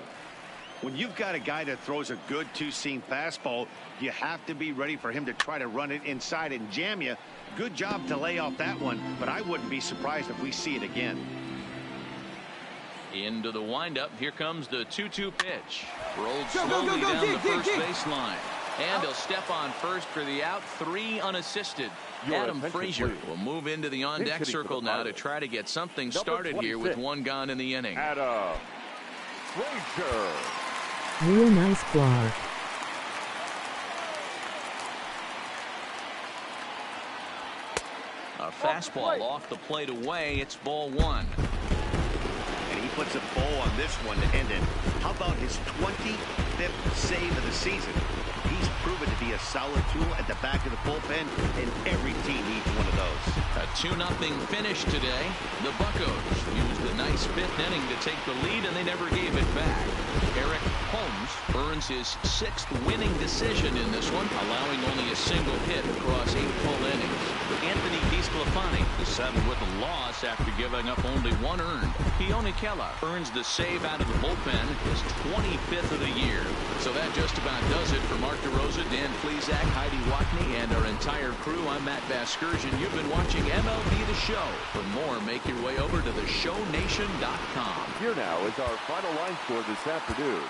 When you've got a guy that throws a good two-seam fastball, you have to be ready for him to try to run it inside and jam you. Good job to lay off that one, but I wouldn't be surprised if we see it again. Into the windup. Here comes the 2-2 pitch. Rolled slowly down the first baseline. And he'll step on first for the out. 3 unassisted. Adam Frazier will move into the on-deck circle now to try to get something started here with 1 gone in the inning. Adam Frazier. Real nice claw. A fastball off the plate away. It's ball 1. And he puts a bow on this one to end it. How about his 25th save of the season? He's proven to be a solid tool at the back of the bullpen, and every team needs one of those. A 2-0 finish today. The Buccos used a nice 5th inning to take the lead, and they never gave it back. Eric Holmes earns his 6th winning decision in this one, allowing only a single hit across 8 full innings. Anthony DeSclafani, the 7th with a loss after giving up only 1 earned. Keone Kela earns the save out of the bullpen, his 25th of the year. So that just about does it for Mark DeRosa, Dan Plesac, Heidi Watney, and our entire crew. I'm Matt Vasgersian. You've been watching MLB The Show. For more, make your way over to theshownation.com. Here now is our final line score this afternoon.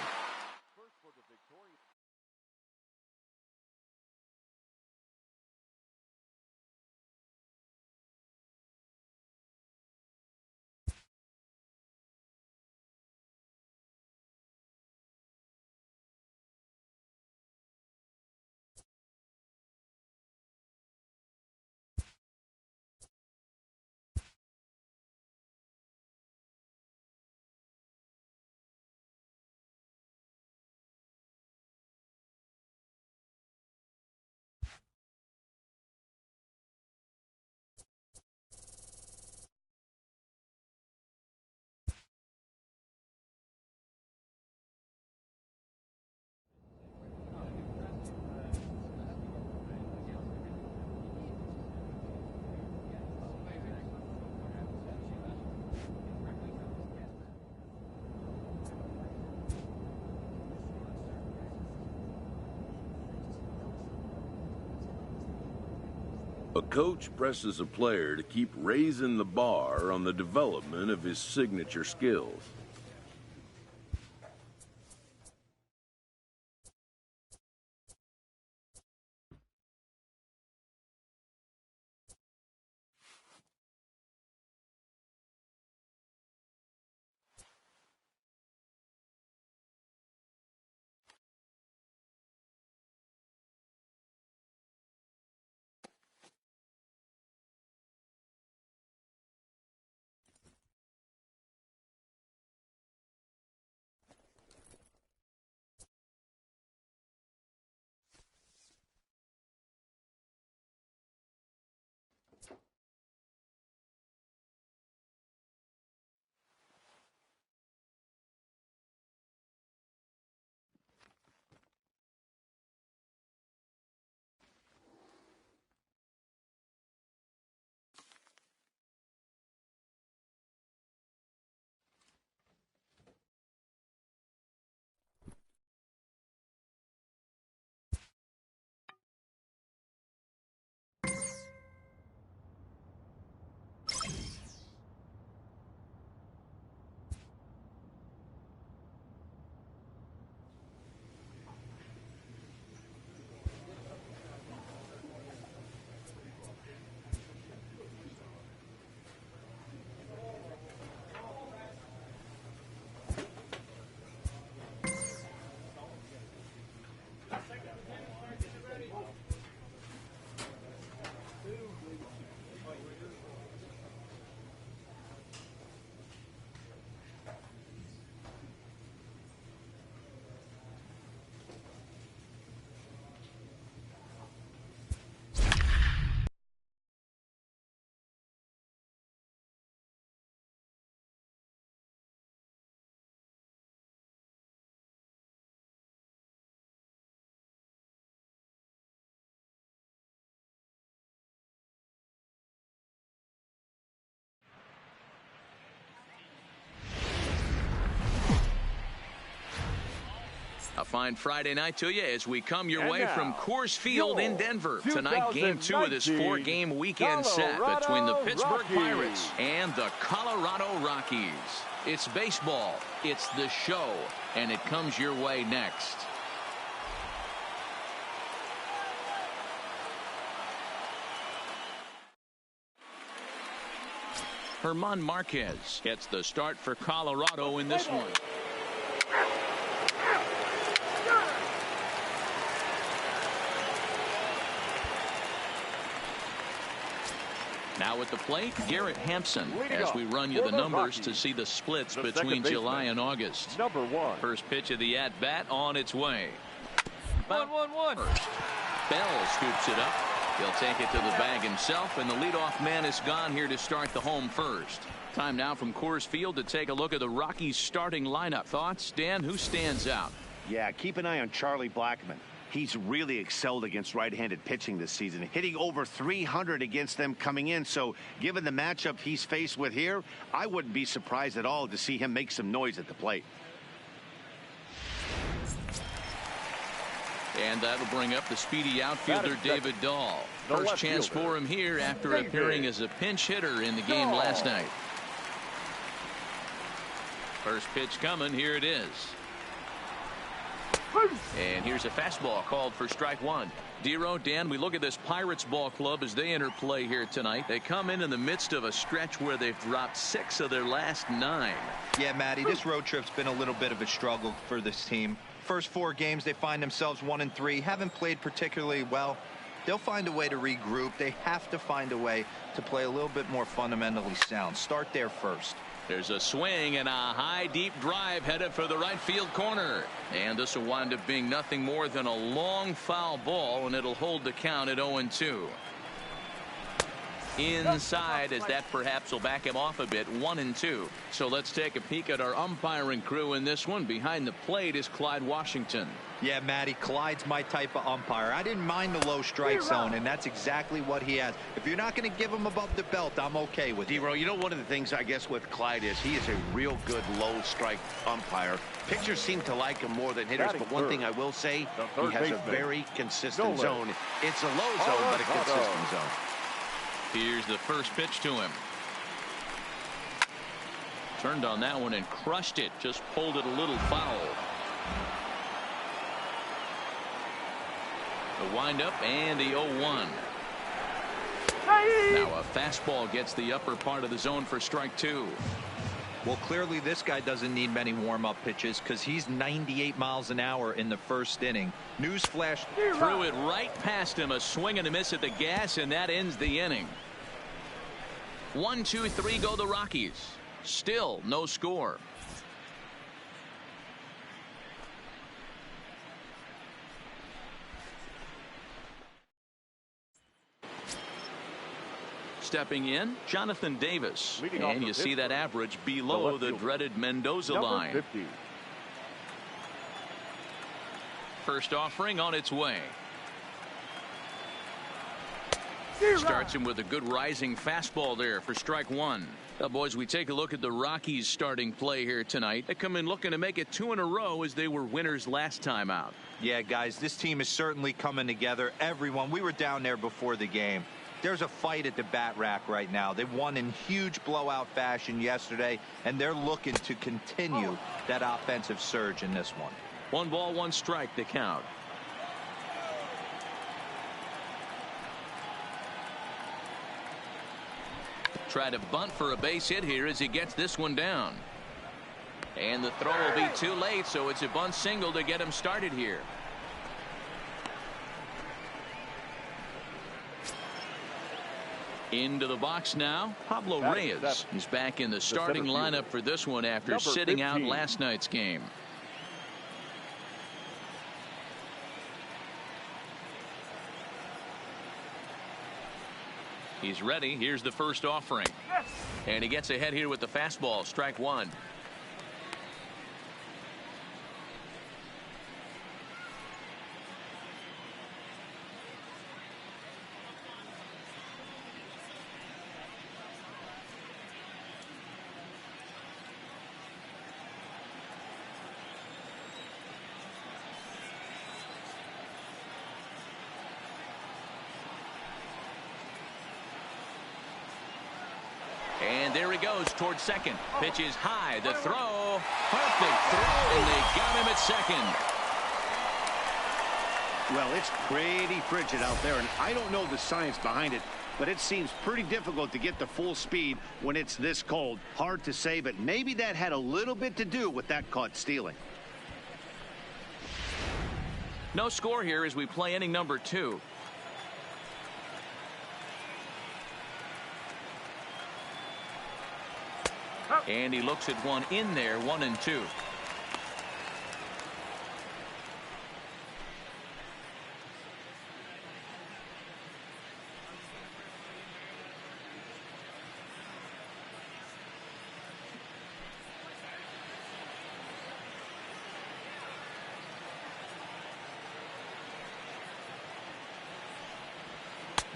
A coach presses a player to keep raising the bar on the development of his signature skills. fine Friday night to you as we come your And way now, from Coors Field in Denver. Tonight, Game 2 of this 2019 4-game weekend set between the Pittsburgh Pirates and the Colorado Rockies. It's baseball, it's the show, and it comes your way next. German Marquez gets the start for Colorado in this one. Now at the plate, Garrett Hampson, as we run you the numbers to see the splits between July and August. Number 1. First pitch of the at-bat on its way. 1-1-1. First. Bell scoops it up. He'll take it to the bag himself, and the leadoff man is gone here to start the home first. Time now from Coors Field to take a look at the Rockies starting lineup. Thoughts, Dan? Who stands out? Yeah, keep an eye on Charlie Blackmon. He's really excelled against right-handed pitching this season, hitting over 300 against them coming in. So given the matchup he's faced with here, I wouldn't be surprised at all to see him make some noise at the plate. And that'll bring up the speedy outfielder David Dahl. First chance for him here after appearing as a pinch hitter in the game last night. First pitch coming. Here it is. And here's a fastball called for strike one. Dero, Dan, we look at this Pirates ball club as they enter play here tonight. They come in the midst of a stretch where they've dropped 6 of their last 9. Yeah, Matty, this road trip's been a little bit of a struggle for this team. First 4 games, they find themselves 1-3, haven't played particularly well. They'll find a way to regroup. They have to find a way to play a little bit more fundamentally sound. Start there first. There's a swing and a high deep drive headed for the right field corner, and this will wind up being nothing more than a long foul ball, and it'll hold the count at 0-2. Inside, as that perhaps will back him off a bit. 1-2. So let's take a peek at our umpiring crew in this one. Behind the plate is Clyde Washington. Yeah, Matty, Clyde's my type of umpire. I didn't mind the low strike zone, and that's exactly what he has. If you're not going to give him above the belt, I'm okay with it. Dero, you know, one of the things I guess with Clyde is he is a real good low strike umpire. Pitchers seem to like him more than hitters, but one thing I will say, he has a very consistent zone. It's a low zone, but a consistent zone. Here's the first pitch to him. Turned on that one and crushed it. Just pulled it a little foul. The windup and the 0-1. Now a fastball gets the upper part of the zone for strike 2. Well, clearly this guy doesn't need many warm-up pitches because he's 98 miles an hour in the first inning. Newsflash. Threw it right past him. A swing and a miss at the gas, and that ends the inning. 1, 2, 3 go the Rockies. Still no score. Stepping in, Jonathan Davis. And you see that average below the dreaded Mendoza line. 50. First offering on its way. Starts him with a good rising fastball there for strike 1. Now, boys, we take a look at the Rockies starting play here tonight. They come in looking to make it 2 in a row as they were winners last time out. Yeah, guys, this team is certainly coming together. Everyone, we were down there before the game. There's a fight at the bat rack right now. They won in huge blowout fashion yesterday, and they're looking to continue that offensive surge in this one. 1 ball, 1 strike, the count. Try to bunt for a base hit here as he gets this one down. And the throw will be too late, so it's a bunt single to get him started here. Into the box now, Pablo Reyes. He's back in the starting lineup for this one after sitting out last night's game. He's ready. Here's the first offering. And he gets ahead here with the fastball. Strike 1. there he goes towards second. Pitch is high. The throw. Perfect throw, and they got him at second. Well, it's pretty frigid out there, and I don't know the science behind it, but it seems pretty difficult to get to full speed when it's this cold. Hard to say, but maybe that had a little bit to do with that caught stealing. No score here as we play inning number 2. And he looks at one in there, 1-2.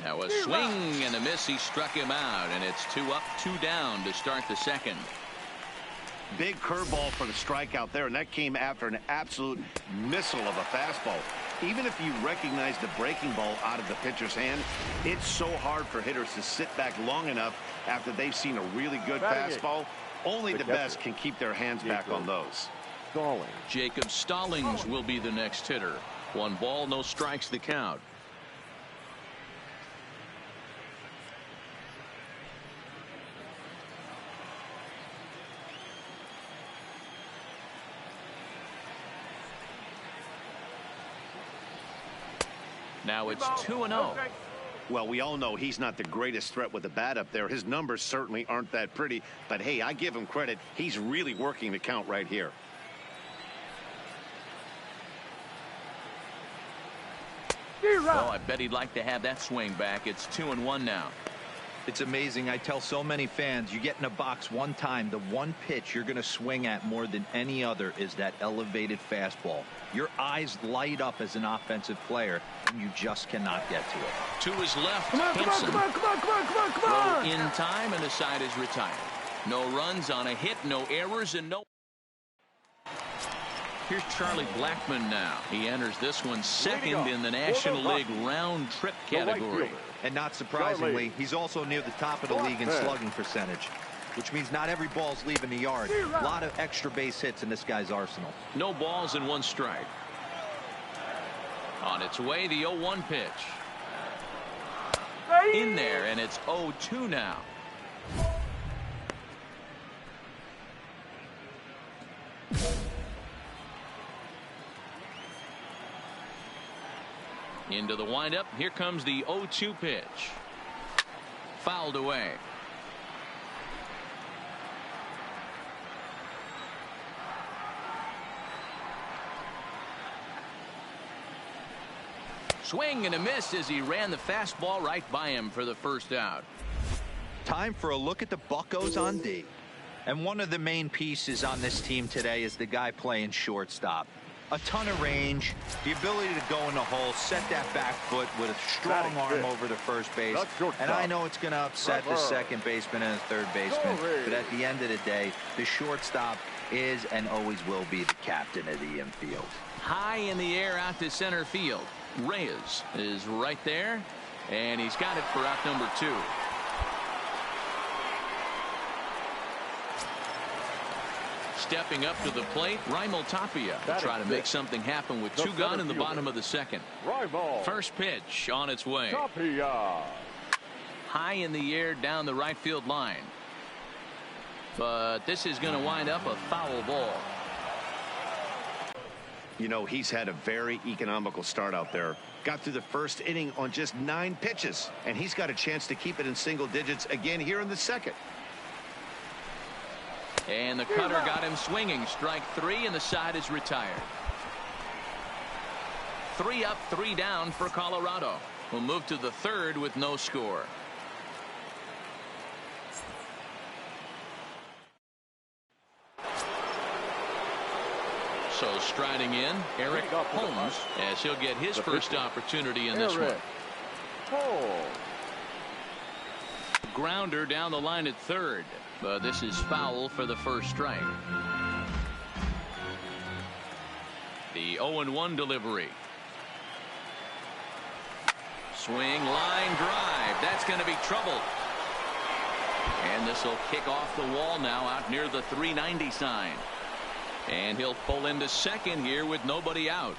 Now a swing and a miss. He struck him out, and it's 2 up, 2 down to start the second. Big curveball for the strikeout there, and that came after an absolute missile of a fastball. Even if you recognize the breaking ball out of the pitcher's hand, it's so hard for hitters to sit back long enough after they've seen a really good fastball. Only the best can keep their hands back on those. Jacob Stallings will be the next hitter. 1 ball, no strikes the count. Now it's 2-0. Well, we all know he's not the greatest threat with the bat up there. His numbers certainly aren't that pretty. But, hey, I give him credit. He's really working the count right here. Oh, I bet he'd like to have that swing back. It's 2-1 now. It's amazing. I tell so many fans, you get in a box one time, the one pitch you're going to swing at more than any other is that elevated fastball. Your eyes light up as an offensive player, and you just cannot get to it. To his left, come on, Throw in time, and the side is retired. No runs on a hit, no errors, and no... Here's Charlie Blackmon now. He enters this one second in the National League round trip category. And not surprisingly, he's also near the top of the league in slugging percentage, which means not every ball's leaving the yard. A lot of extra base hits in this guy's arsenal. No balls and 1 strike. On its way, the 0-1 pitch. In there, and it's 0-2 now. Into the windup. Here comes the 0-2 pitch. Fouled away. Swing and a miss as he ran the fastball right by him for the first out. Time for a look at the Buccos on D. And one of the main pieces on this team today is the guy playing shortstop. A ton of range, the ability to go in the hole, set that back foot with a strong arm over the first base. And I know it's going to upset the second baseman and the third baseman, but at the end of the day, the shortstop is and always will be the captain of the infield. High in the air out to center field. Reyes is right there, and he's got it for out number 2. Stepping up to the plate, Raimel Tapia to try to make something happen with 2 gone in the bottom of the second. First pitch on its way. High in the air down the right field line. But this is going to wind up a foul ball. You know, he's had a very economical start out there. Got through the first inning on just 9 pitches, and he's got a chance to keep it in single digits again here in the second. And the cutter got him swinging. Strike 3, and the side is retired. 3 up, 3 down for Colorado. We'll move to the third with no score. So striding in, Eric Holmes, as he'll get his first opportunity in this one. Grounder down the line at third. But this is foul for the first strike. The 0-1 delivery. Swing, line drive. That's going to be trouble. And this will kick off the wall now out near the 390 sign. And he'll pull into second here with nobody out.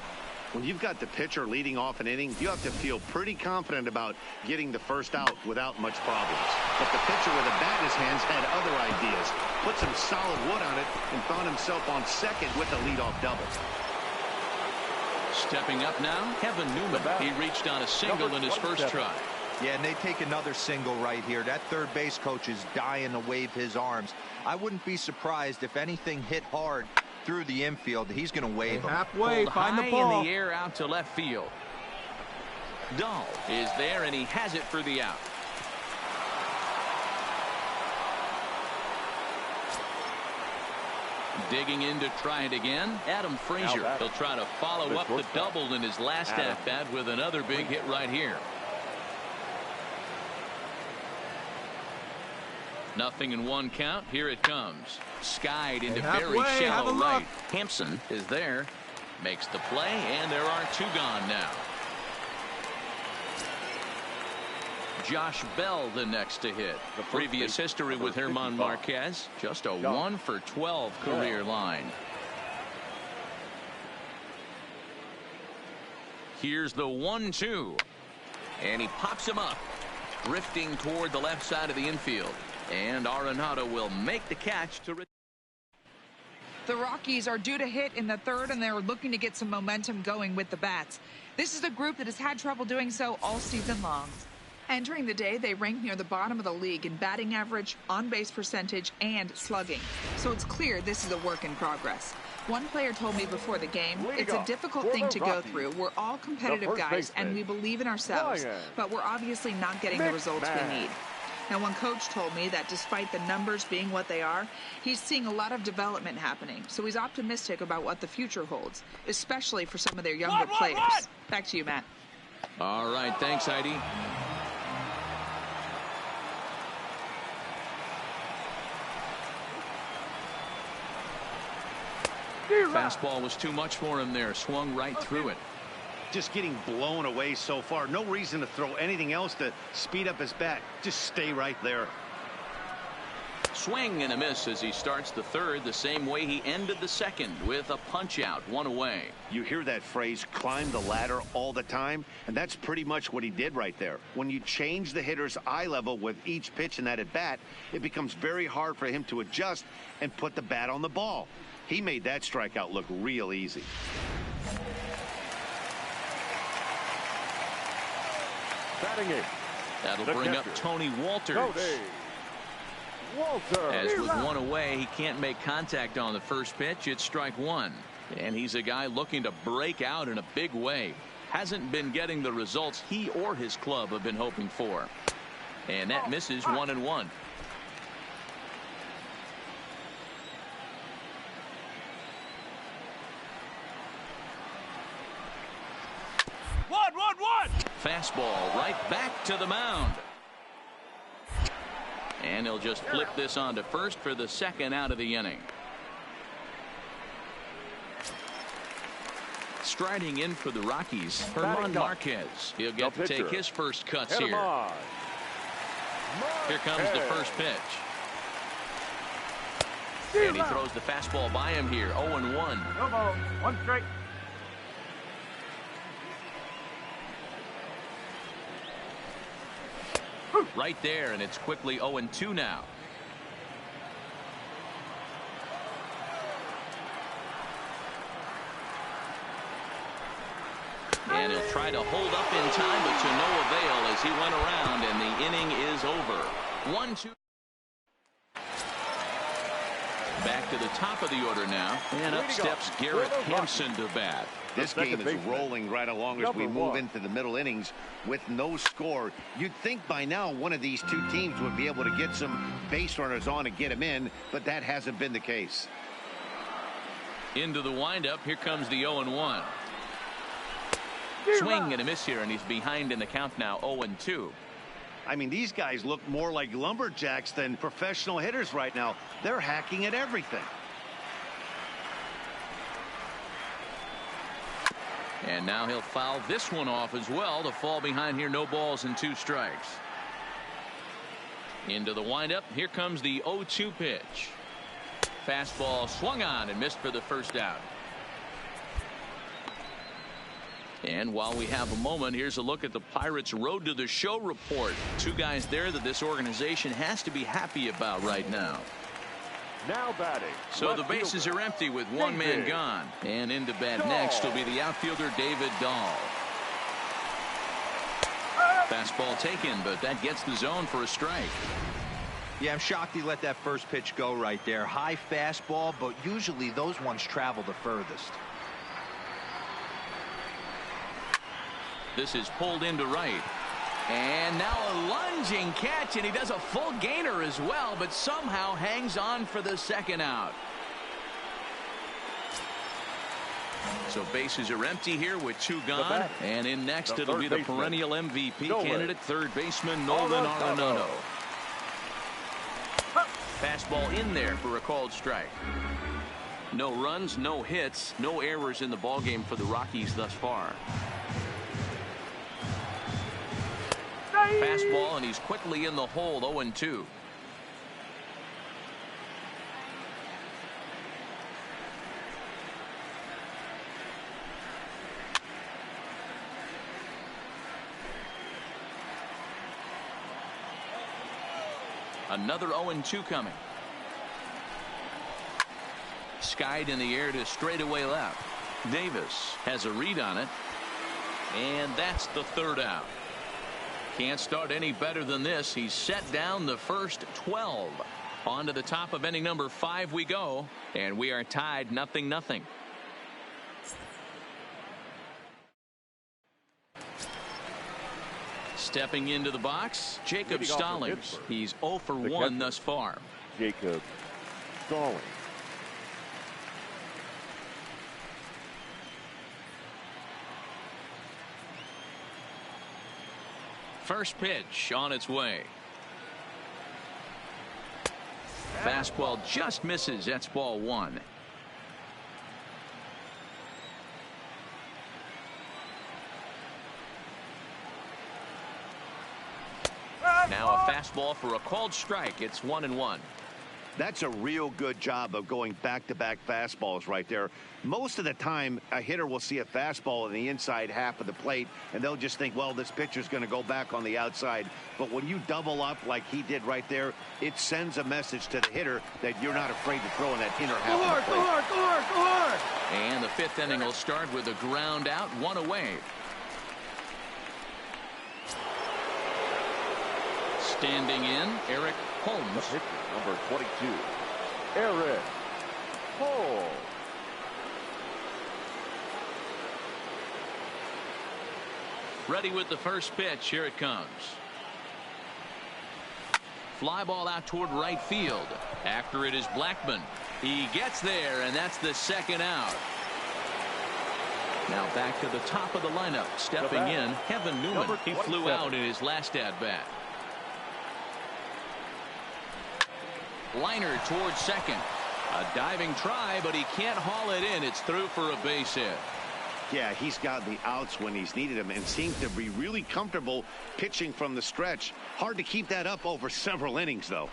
When you've got the pitcher leading off an inning, you have to feel pretty confident about getting the first out without much problems. But the pitcher with a bat in his hands had other ideas. Put some solid wood on it and found himself on second with a leadoff double. Stepping up now, Kevin Newman. He reached on a single in his first try. Yeah, and they take another single right here. That third base coach is dying to wave his arms. I wouldn't be surprised if anything hit hard through the infield. He's going to wave him. Halfway, Pulled find the high ball. in the air out to left field. Dahl is there, and he has it for the out. Digging in to try it again, Adam Frazier. He'll try to follow up the double in his last at-bat with another big hit right here. 0-1 count. Here it comes. Skied into very shallow right. Hampson is there. Makes the play, and there are two gone now. Josh Bell the next to hit. The previous history with German Marquez. Just a 1 for 12 career line. Here's the 1-2. And he pops him up. Drifting toward the left side of the infield. And Arenado will make the catch to. The Rockies are due to hit in the third, and they're looking to get some momentum going with the bats. This is a group that has had trouble doing so all season long. Entering the day, they rank near the bottom of the league in batting average, on-base percentage, and slugging. So it's clear this is a work in progress. One player told me before the game, it's a difficult thing to go through. We're all competitive guys, and we believe in ourselves, but we're obviously not getting the results we need. Now, one coach told me that despite the numbers being what they are, he's seeing a lot of development happening. So he's optimistic about what the future holds, especially for some of their younger players. Back to you, Matt. All right. Thanks, Heidi. Fastball was too much for him there. Swung right through it. Just getting blown away so far. No reason to throw anything else to speed up his bat. Just stay right there. Swing and a miss as he starts the third the same way he ended the second with a punch out, one away. You hear that phrase, climb the ladder, all the time, and that's pretty much what he did right there. When you change the hitter's eye level with each pitch in that at bat, it becomes very hard for him to adjust and put the bat on the ball. He made that strikeout look real easy. That'll bring up Tony Walters. As with one away, he can't make contact on the first pitch. It's strike one. And he's a guy looking to break out in a big way. Hasn't been getting the results he or his club have been hoping for. And that misses 1-1. Fastball right back to the mound. And he'll just flip this on to first for the second out of the inning. Striding in for the Rockies, German Marquez. He'll get to take his first cuts here. Here comes the first pitch. And he throws the fastball by him here. 0-1. No ball. One strike. Right there, and it's quickly 0-2 now. And he'll try to hold up in time, but to no avail as he went around, and the inning is over. 1-2. Back to the top of the order now, and up steps Garrett Hampson to bat. This game is rolling right along as we move into the middle innings with no score. You'd think by now one of these two teams would be able to get some base runners on and get them in, but that hasn't been the case. Into the windup, here comes the 0-1. Swing and a miss here, and he's behind in the count now, 0-2. I mean, these guys look more like lumberjacks than professional hitters right now. They're hacking at everything. And now he'll foul this one off as well to fall behind here. No balls and 2 strikes. Into the windup. Here comes the 0-2 pitch. Fastball swung on and missed for the first out. And while we have a moment, here's a look at the Pirates' Road to the Show report. Two guys there that this organization has to be happy about right now. Now batting. So the bases are empty with one man gone. And into bat next will be the outfielder David Dahl. Fastball taken, but that gets the zone for a strike. Yeah, I'm shocked he let that first pitch go right there. High fastball, but usually those ones travel the furthest. This is pulled into right. And now a lunging catch, and he does a full gainer as well, but somehow hangs on for the second out. So bases are empty here with two gone. And in next, it'll be the perennial MVP candidate, third baseman Nolan Arenado. Fastball in there for a called strike. No runs, no hits, no errors in the ballgame for the Rockies thus far. Fastball, and he's quickly in the hole. 0-2. Another 0-2 coming. Skied in the air to straightaway left. Davis has a read on it. And that's the third out. Can't start any better than this. He's set down the first 12. On to the top of inning number 5 we go. And we are tied 0-0. Stepping into the box, Jacob Stallings. He's 0 for 1 thus far. Jacob Stallings. First pitch on its way. Fastball just misses. That's ball 1. Now a fastball for a called strike. It's 1-1. That's a real good job of going back-to-back fastballs right there. Most of the time, a hitter will see a fastball in the inside half of the plate, and they'll just think, well, this pitcher's going to go back on the outside. But when you double up like he did right there, it sends a message to the hitter that you're not afraid to throw in that inner half of the plate. Go hard, go hard, go hard! And the 5th inning will start with a ground out, 1 away. Standing in, Eric Holmes. Number 22, Eric Holmes. Ready with the first pitch. Here it comes. Fly ball out toward right field. After it is Blackman. He gets there, and that's the second out. Now back to the top of the lineup. Stepping in, Kevin Newman. He flew out in his last at-bat. Liner towards second. A diving try, but he can't haul it in. It's through for a base hit. Yeah, he's got the outs when he's needed them and seems to be really comfortable pitching from the stretch. Hard to keep that up over several innings, though.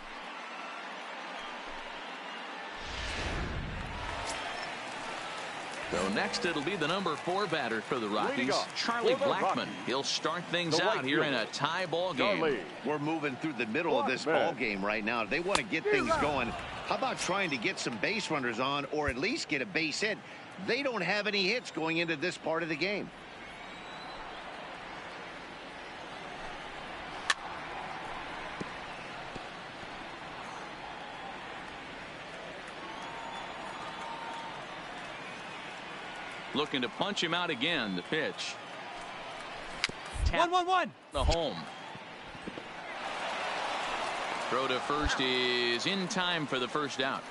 So next it'll be the number 4 batter for the Rockies, Charlie Blackman. He'll start things out here in a tie ball game. We're moving through the middle of this ball game right now. If they want to get things going, how about trying to get some base runners on or at least get a base hit? They don't have any hits going into this part of the game. Looking to punch him out again. The pitch. 1-1-1. The home. Throw to first is in time for the first out.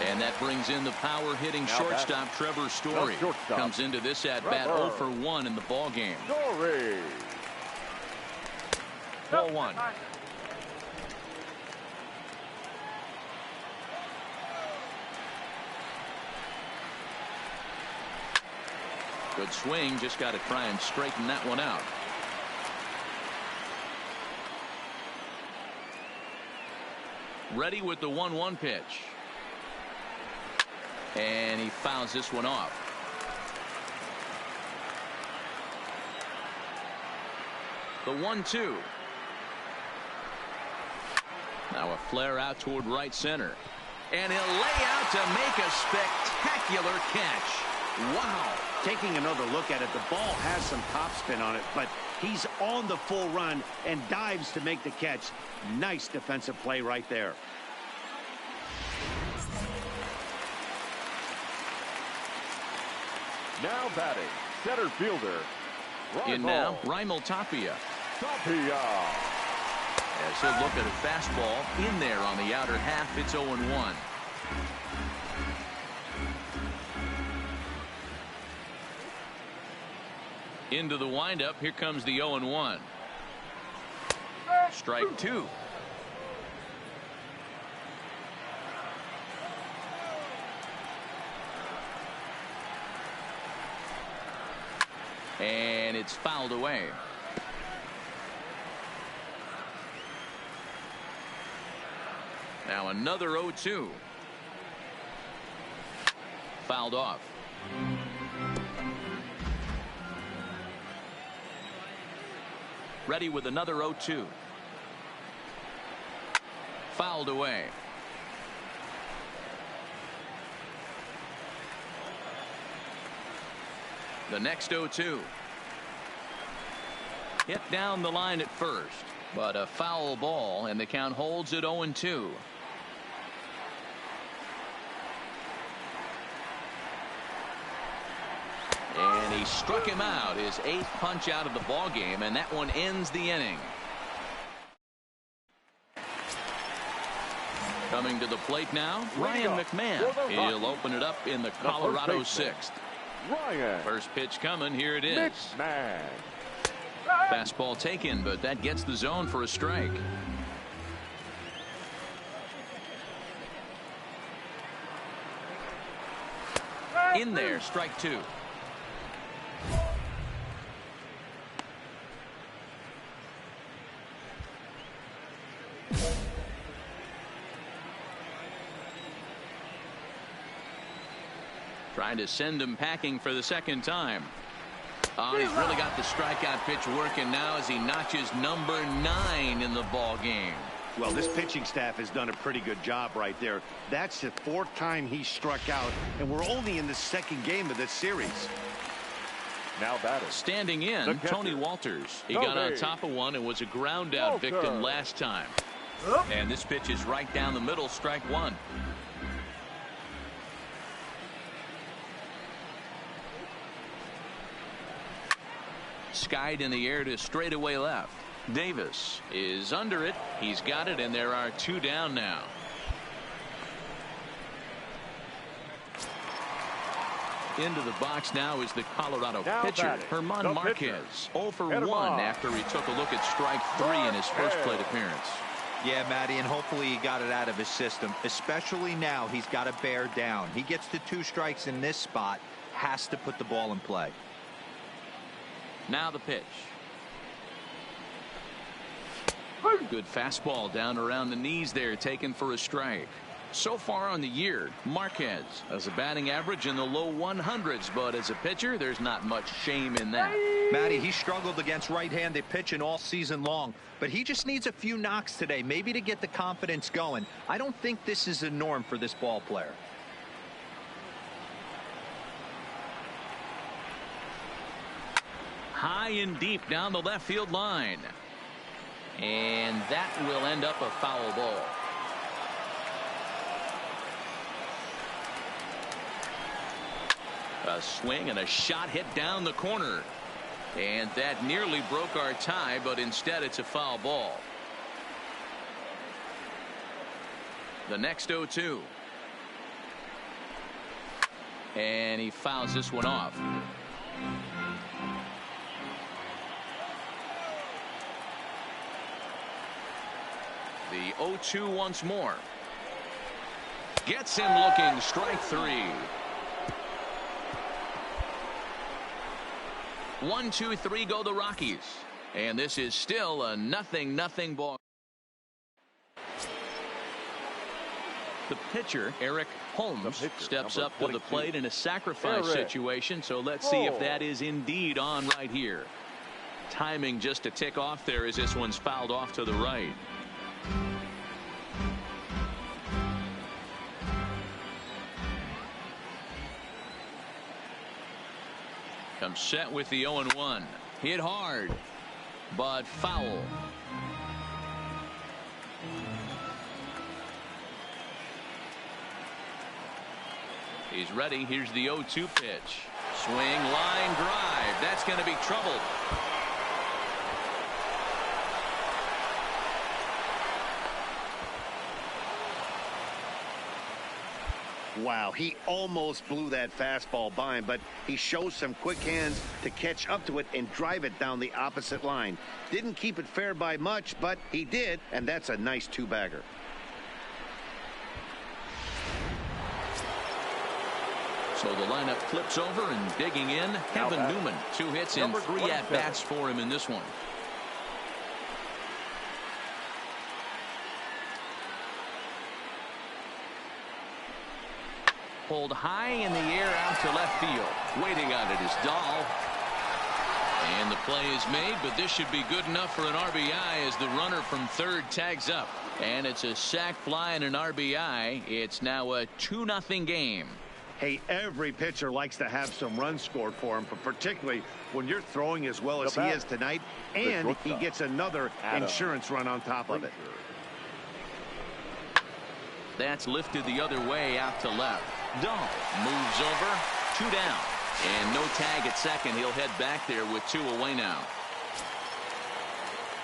And that brings in the power hitting shortstop Trevor Story. Comes into this at bat 0 for 1 in the ball game. Story. Ball 1. Good swing. Just got to try and straighten that one out. Ready with the 1-1 pitch. And he fouls this one off. The 1-2. Now a flare out toward right center. And he'll lay out to make a spectacular catch. Wow. Taking another look at it, the ball has some topspin on it, but he's on the full run and dives to make the catch. Nice defensive play right there. Now batting, center fielder. In now, Raimel Tapia. As he'll look at a fastball in there on the outer half, it's 0-1. Into the windup, here comes the 0-1. Strike 2. And it's fouled away. Now another 0-2. Fouled off. Ready with another 0-2. Fouled away. The next 0-2. Hit down the line at first, but a foul ball, and the count holds at 0-2. And he struck him out, his 8th punch out of the ball game, and that one ends the inning. Coming to the plate now, Ryan McMahon. He'll open it up in the Colorado 6th. First pitch coming, here it is. Fastball taken, but that gets the zone for a strike. In there, strike 2. Trying to send him packing for the second time. Oh, he's really got the strikeout pitch working now as he notches number 9 in the ball game. Well, this pitching staff has done a pretty good job right there. That's the 4th time he struck out, and we're only in the 2nd game of this series. Now batting. Standing in, Tony Walters. He got on top of one and was a ground out victim last time. And this pitch is right down the middle, strike 1. Skied in the air to straightaway left. Davis is under it. He's got it, and there are 2 down now. Into the box now is the Colorado pitcher, German Marquez. 0 for 1 after he took a look at strike 3 in his first plate appearance. Yeah, Matty, and hopefully he got it out of his system, especially now he's got to bear down. He gets to 2 strikes in this spot, has to put the ball in play. Now the pitch. Good fastball down around the knees there, taken for a strike. So far on the year, Marquez has a batting average in the low 100s, but as a pitcher, there's not much shame in that. Matty, he struggled against right-handed pitching all season long, but he just needs a few knocks today, maybe to get the confidence going. I don't think this is a norm for this ball player. High and deep down the left field line. And that will end up a foul ball. A swing and a shot hit down the corner. And that nearly broke our tie, but instead it's a foul ball. The next 0-2. And he fouls this one off. The 0-2 once more. Gets him looking, strike 3. 1, 2, 3 go the Rockies. And this is still a 0-0 ball. the pitcher, Eric Holmes, steps up to the plate in a sacrifice situation. So let's see if that is indeed on right here. Timing just a tick off there as this one's fouled off to the right. Comes set with the 0-1. Hit hard, but foul. He's ready. Here's the 0-2 pitch. Swing, line drive. That's going to be trouble. Wow, he almost blew that fastball by him, but he shows some quick hands to catch up to it and drive it down the opposite line. Didn't keep it fair by much, but he did, and that's a nice two-bagger. So the lineup flips over, and digging in, Kevin Newman. 2 hits and 3 at-bats for him in this one. Pulled high in the air out to left field. Waiting on it is Dahl. And the play is made, but this should be good enough for an RBI as the runner from third tags up. And it's a sac fly and an RBI. It's now a 2-0 game. Hey, every pitcher likes to have some runs scored for him, but particularly when you're throwing as well as he is tonight, and he gets another insurance run on top of it. That's lifted the other way out to left. Dahl moves over, 2 down, and no tag at second. He'll head back there with 2 away now.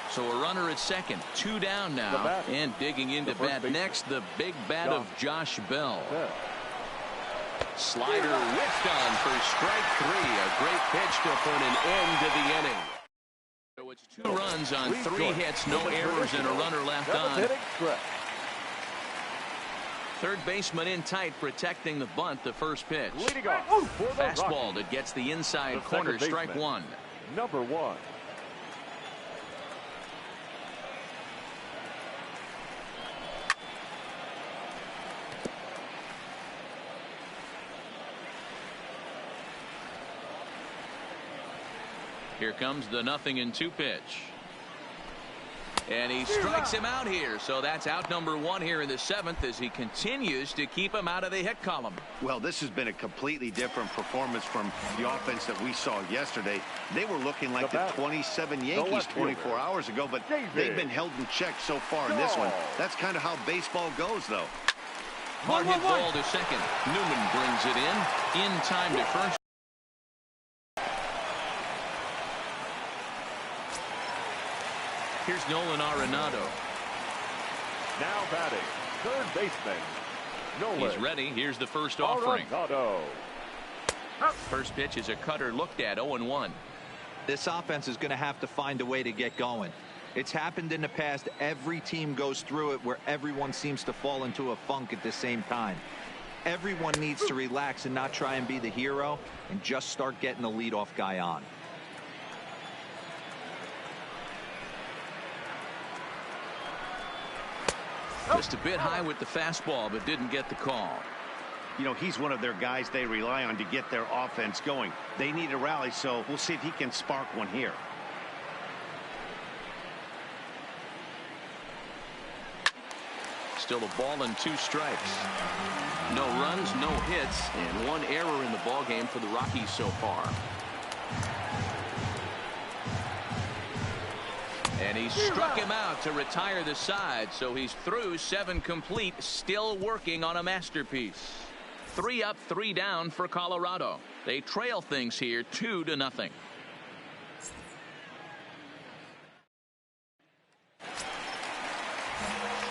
So a runner at second, 2 down now, and digging into bat next, the big bat of Josh Bell. Slider whiffed on for strike 3. A great pitch to put an end to the inning. So it's 2 runs on 3 hits, no errors, and a runner left on. Third baseman in tight, protecting the bunt. The first pitch. Fastball that gets the inside corner. Strike 1. Number 1. Here comes the 0-2 pitch. And he strikes him out here. So that's out number 1 here in the 7th as he continues to keep him out of the hit column. Well, this has been a completely different performance from the offense that we saw yesterday. They were looking like the 27 Yankees 24 hours ago, but they've been held in check so far in this one. That's kind of how baseball goes, though. Hard hit ball to second. Newman brings it in time to first. Here's Nolan Arenado. Now batting, third baseman, Nolan. He's ready. Here's the first offering. Arenado. First pitch is a cutter looked at, 0-1. This offense is going to have to find a way to get going. It's happened in the past. Every team goes through it where everyone seems to fall into a funk at the same time. Everyone needs to relax and not try and be the hero and just start getting the leadoff guy on. Just a bit high with the fastball, but didn't get the call. You know, he's one of their guys they rely on to get their offense going. They need a rally, so we'll see if he can spark one here. Still a ball and 2 strikes. No runs, no hits, and 1 error in the ballgame for the Rockies so far. And he struck him out to retire the side, so he's through 7 complete, still working on a masterpiece. 3 up, 3 down for Colorado. They trail things here 2-0.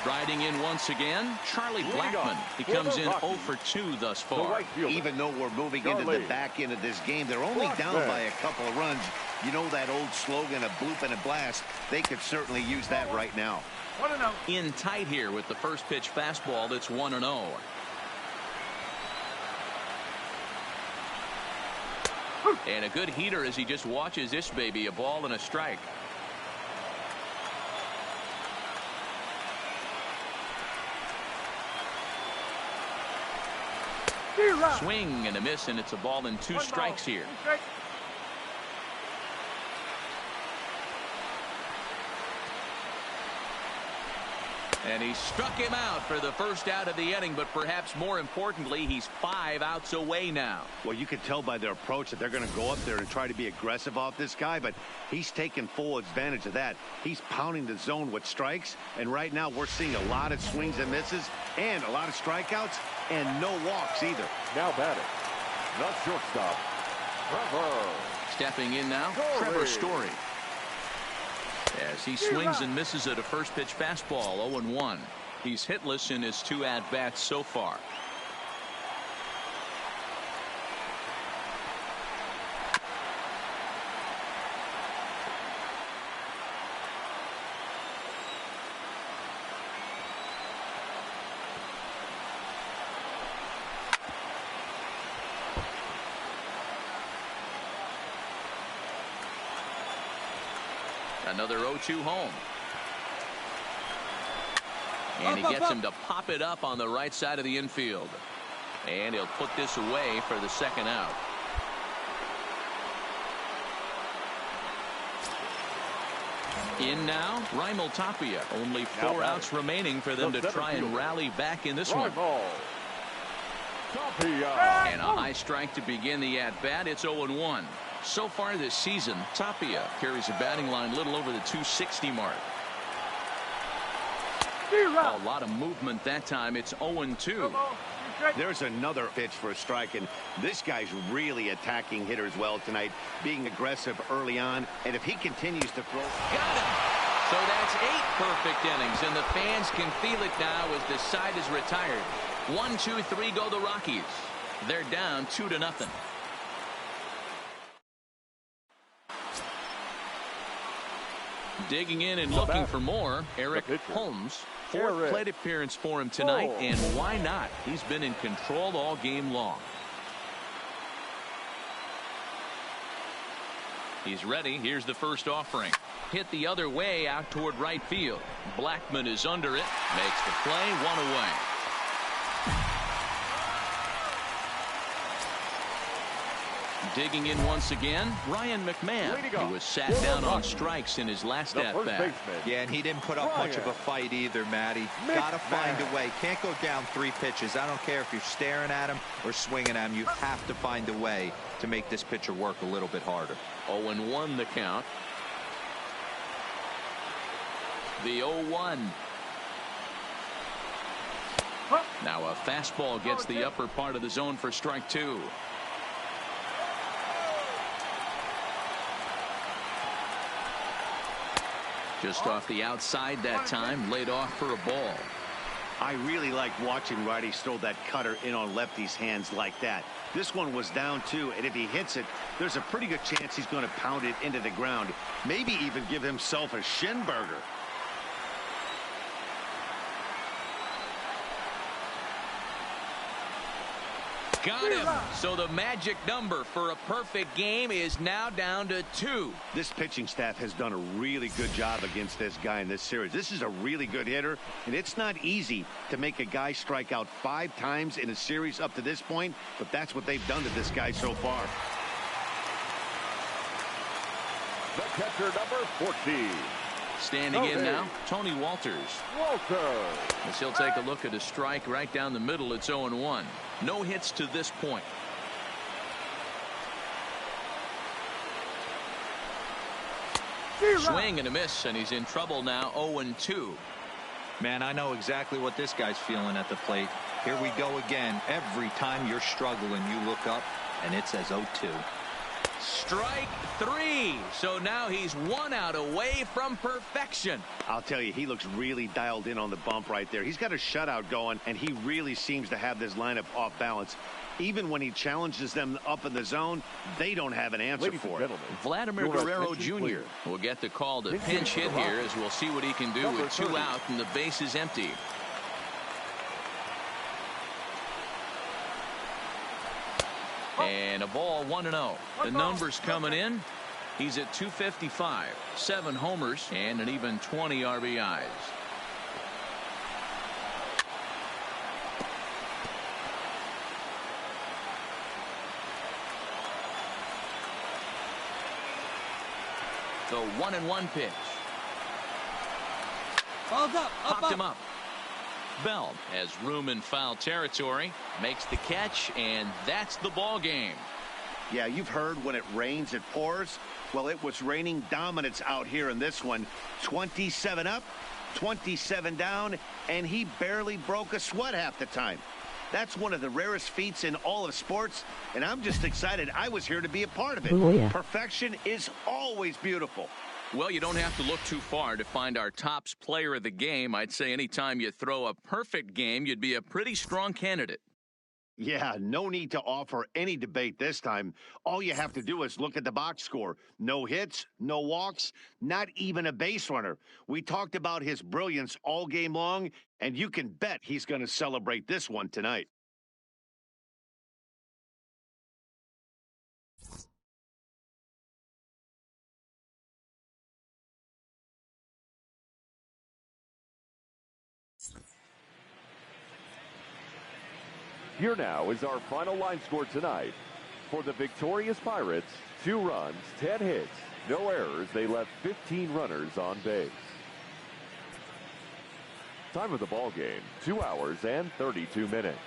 Striding in once again, Charlie Blackmon. He comes in 0 for 2 thus far. Even though we're moving into the back end of this game, they're only down by a couple of runs. You know that old slogan, a bloop and a blast. They could certainly use that right now. 1-0. In tight here with the first pitch fastball. That's 1-0. And a good heater as he just watches this baby, a ball and a strike. Swing and a miss, and it's a ball and 2 strikes here. And he struck him out for the first out of the inning, but perhaps more importantly, he's 5 outs away now. Well, you can tell by their approach that they're going to go up there and try to be aggressive off this guy, but he's taking full advantage of that. He's pounding the zone with strikes, and right now we're seeing a lot of swings and misses and a lot of strikeouts and no walks either. Now batting, the shortstop, Trevor. Stepping in now, Trevor Story. As he swings and misses at a first pitch fastball, 0-1. He's hitless in his 2 at-bats so far. Another 0-2 home. And he gets him to pop it up on the right side of the infield. And he'll put this away for the second out. In now, Raimel Tapia. Only 4 outs remaining for them to try and rally back in this one. And a high strike to begin the at-bat. It's 0-1. So far this season, Tapia carries a batting line little over the 260 mark. A lot of movement that time. It's 0-2. There's another pitch for a strike, and this guy's really attacking hitters well tonight, being aggressive early on, and if he continues to throw. Got him. So that's 8 perfect innings, and the fans can feel it now as the side is retired. 1, 2, 3 go the Rockies. They're down 2-0. Digging in and looking for more, Eric Holmes. 4th plate appearance for him tonight, and why not? He's been in control all game long. He's ready. Here's the first offering. Hit the other way out toward right field. Blackman is under it. Makes the play. 1 away. Digging in once again, Ryan McMahon. He was sat down on strikes in his last at-bat. Yeah, and he didn't put up much of a fight either, Matty. Gotta find a way. Can't go down 3 pitches. I don't care if you're staring at him or swinging at him. You have to find a way to make this pitcher work a little bit harder. 0-1 the count. The 0-1. Now a fastball gets the upper part of the zone for strike 2. Just off the outside that time, laid off for a ball. I really like watching righties throw that cutter in on lefties' hands like that. This one was down 2, and if he hits it, there's a pretty good chance he's going to pound it into the ground. Maybe even give himself a shin burger. Got him. So the magic number for a perfect game is now down to 2. This pitching staff has done a really good job against this guy in this series. This is a really good hitter, and it's not easy to make a guy strike out 5 times in a series up to this point, but that's what they've done to this guy so far. The catcher, number 14. Standing in now, Tony Walters. As he'll take a look at a strike right down the middle. It's 0-1. No hits to this point. Swing and a miss, and he's in trouble now. 0-2. Man, I know exactly what this guy's feeling at the plate. Here we go again. Every time you're struggling, you look up, and it says 0-2. Strike 3. So now he's 1 out away from perfection. I'll tell you, he looks really dialed in on the bump right there. He's got a shutout going, and he really seems to have this lineup off balance. Even when he challenges them up in the zone, they don't have an answer for it. Vladimir Guerrero Jr. will get the call to pinch hit here, as we'll see what he can do with 2 out and the base is empty. And a ball, 1-0. The numbers coming in. He's at 255, 7 homers, and an even 20 RBIs. The 1-1 pitch. Ball's up, Popped him up. Bell has room in foul territory, makes the catch, and that's the ball game. Yeah, you've heard when it rains, it pours. Well, it was raining dominance out here in this one. 27 up, 27 down, and he barely broke a sweat half the time. That's one of the rarest feats in all of sports, and I'm just excited I was here to be a part of it. Oh, yeah. Perfection is always beautiful. Well, you don't have to look too far to find our tops player of the game. I'd say anytime you throw a perfect game, you'd be a pretty strong candidate. Yeah, no need to offer any debate this time. All you have to do is look at the box score. No hits, no walks, not even a base runner. We talked about his brilliance all game long, and you can bet he's going to celebrate this one tonight. Here now is our final line score tonight. For the victorious Pirates, 2 runs, 10 hits, no errors. They left 15 runners on base. Time of the ball game, 2 hours and 32 minutes.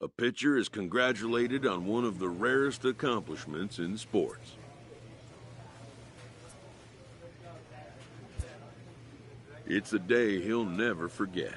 A pitcher is congratulated on one of the rarest accomplishments in sports. It's a day he'll never forget.